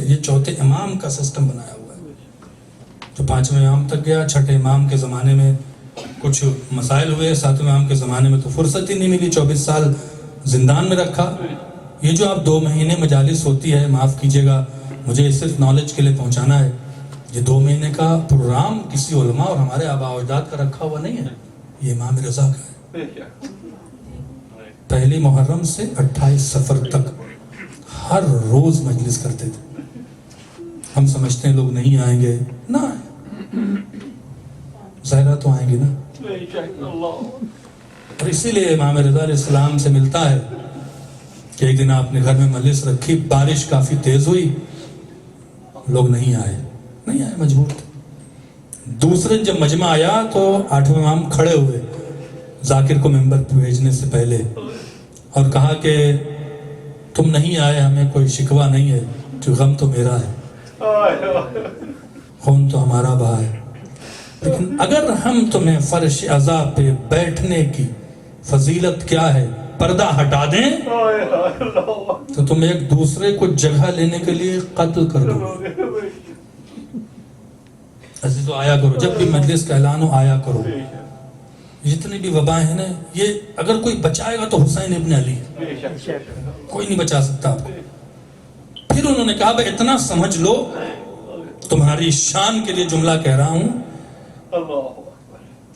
یہ چوتھے امام کا سسٹم بنایا ہوا ہے، جو پانچویں امام تک گیا. چھٹے امام کے زمانے میں کچھ مسائل ہوئے، ساتویں امام کے زمانے میں تو فرصت ہی نہیں ملی، 24 سال زندان میں رکھا. یہ جو آپ 2 مہینے مجالس ہوتی ہے، معاف کیجیے گا مجھے صرف نالج کے لیے پہنچانا ہے، یہ 2 مہینے کا پروگرام کسی علماء اور ہمارے آباء و اجداد کا رکھا ہوا نہیں ہے، یہ امام رضا کا ہے. بے شک. پہلی محرم سے 28 سفر تک ہر روز مجلس کرتے تھے. ہم سمجھتے ہیں لوگ نہیں آئیں گے، نہ آئیں، ظاہرہ تو آئیں گے نا. بے شک. اللہ. اور اسی لیے امام رضا علیہ السلام سے ملتا ہے کہ ایک دن آپ نے گھر میں مجلس رکھی، بارش کافی تیز ہوئی، لوگ نہیں آئے مجبور تھے. دوسرے جب مجمع آیا تو 8ویں امام کھڑے ہوئے ذاکر کو ممبر پہ بھیجنے سے پہلے اور کہا کہ تم نہیں آئے، ہمیں کوئی شکوہ نہیں ہے، جو غم تو میرا ہے، خون تو ہمارا بہا ہے، لیکن اگر ہم تمہیں فرش عزا پہ بیٹھنے کی فضیلت کیا ہے پردہ ہٹا دیں تو تم ایک دوسرے کو جگہ لینے کے لیے قتل کر دو. ایسے تو آیا کرو، جب بھی مجلس کا اعلان ہو آیا کرو. جتنی بھی وبائیں ہیں نا، یہ اگر کوئی بچائے گا تو حسین ابن علی ہے، کوئی نہیں بچا سکتا آپ کو. پھر انہوں نے کہا بھائی اتنا سمجھ لو، تمہاری شان کے لیے جملہ کہہ رہا ہوں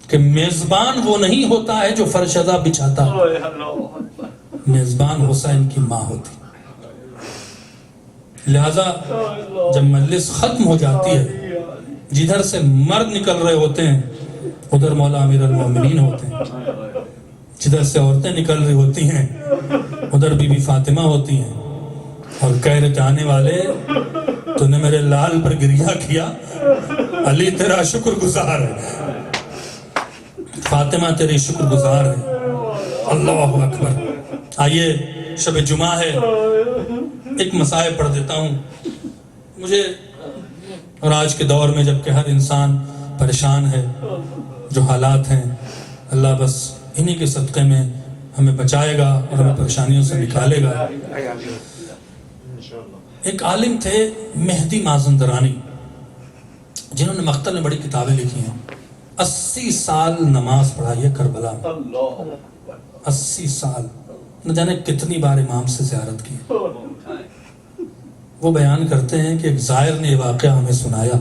کہ میزبان وہ نہیں ہوتا ہے جو فرشدہ بچھاتا ہے، میزبان حسین کی ماں ہوتی. لہذا جب مجلس ختم ہو جاتی ہے، جدھر سے مرد نکل رہے ہوتے ہیں ادھر مولا امیر المومنین ہوتے ہیں، جدھر سے عورتیں نکل رہی ہوتی ہیں ادھر بی بی فاطمہ ہوتی ہیں، اور کہہ رہے جانے والے تو نے میرے لال پر گریہ کیا، علی تیرا شکر گزار ہے، فاطمہ تیری شکر گزار ہے. اللہ اکبر. آئیے شب جمعہ ہے، ایک مسائل پڑھ دیتا ہوں. مجھے اور آج کے دور میں جبکہ ہر انسان پریشان ہے، جو حالات ہیں، اللہ بس انہی کے صدقے میں ہمیں بچائے گا اور ہمیں پریشانیوں سے نکالے گا. ایک عالم تھے مہدی مازندرانی، جنہوں نے مقتل میں بڑی کتابیں لکھی ہیں. 80 سال نماز پڑھائی ہے کربلا میں، 80 سال، نہ جانے کتنی بار امام سے زیارت کی. وہ بیان کرتے ہیں کہ ایک زائر نے یہ واقعہ ہمیں سنایا.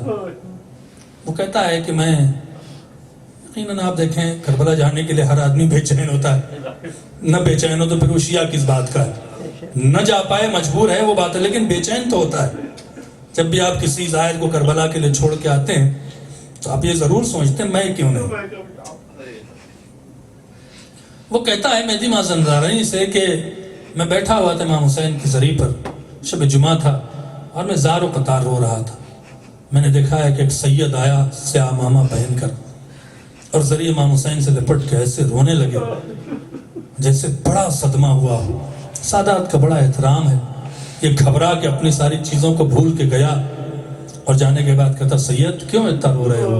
وہ کہتا ہے کہ میں یقیناً آپ دیکھیں کربلا جانے کے لیے ہر آدمی بے چین ہوتا ہے، نہ بے چین ہو تو پھر وہ شیعہ کس بات کا ہے، نہ جا پائے مجبور ہے وہ بات ہے، لیکن بے چین تو ہوتا ہے. جب بھی آپ کسی زائر کو کربلا کے لیے چھوڑ کے آتے ہیں تو آپ یہ ضرور سوچتے ہیں میں کیوں نہیں. وہ کہتا ہے مہدی مازندرانی سے کہ میں بیٹھا ہوا تھا امام حسین کی زری پر، شب جمعہ تھا اور میں زار و قطار رو رہا تھا. میں نے دیکھا ہے کہ ایک سید آیا سیاہ عمامہ پہن کر اور زری امام حسین سے لپٹ کے ایسے رونے لگے جیسے بڑا صدمہ ہوا ہو. سادات کا بڑا احترام ہے. یہ گھبرا کے اپنی ساری چیزوں کو بھول کے گیا اور جانے کے بعد کہتا سید کیوں اتنا رو رہے ہو؟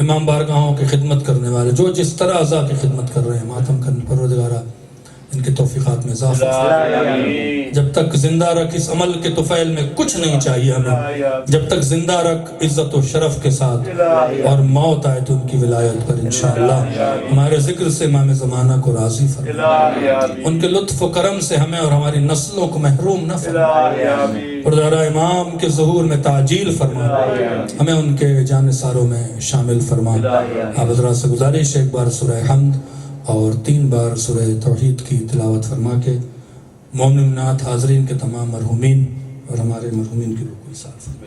امام بارگاہوں کی خدمت کرنے والے جو جس طرح اعضاء کی خدمت کر رہے ہیں، ماتم کرنے پروردگارہ ان کے توفیقات میں اضافہ فرما۔ جب تک زندہ رکھ اس عمل کے طفیل میں کچھ نہیں چاہیے ہمیں، جب تک زندہ رکھ عزت و شرف کے ساتھ، اور موت آئے تو ان کی ولایت پر انشاءاللہ ہمارے ذکر سے امام زمانہ کو راضی فرما، ان کے لطف و کرم سے ہمیں اور ہماری نسلوں کو محروم نہ فرما۔ پروردگارہ امام کے ظہور میں تعجیل فرما، ہمیں ان کے جانثاروں میں شامل فرما۔ آپ حضرات سے گزارش ہے ایک بار سورہ حمد اور 3 بار سورہ توحید کی تلاوت فرما کے مومنات حاضرین کے تمام مرحومین اور ہمارے مرحومین کی روح کو ایصال فرما۔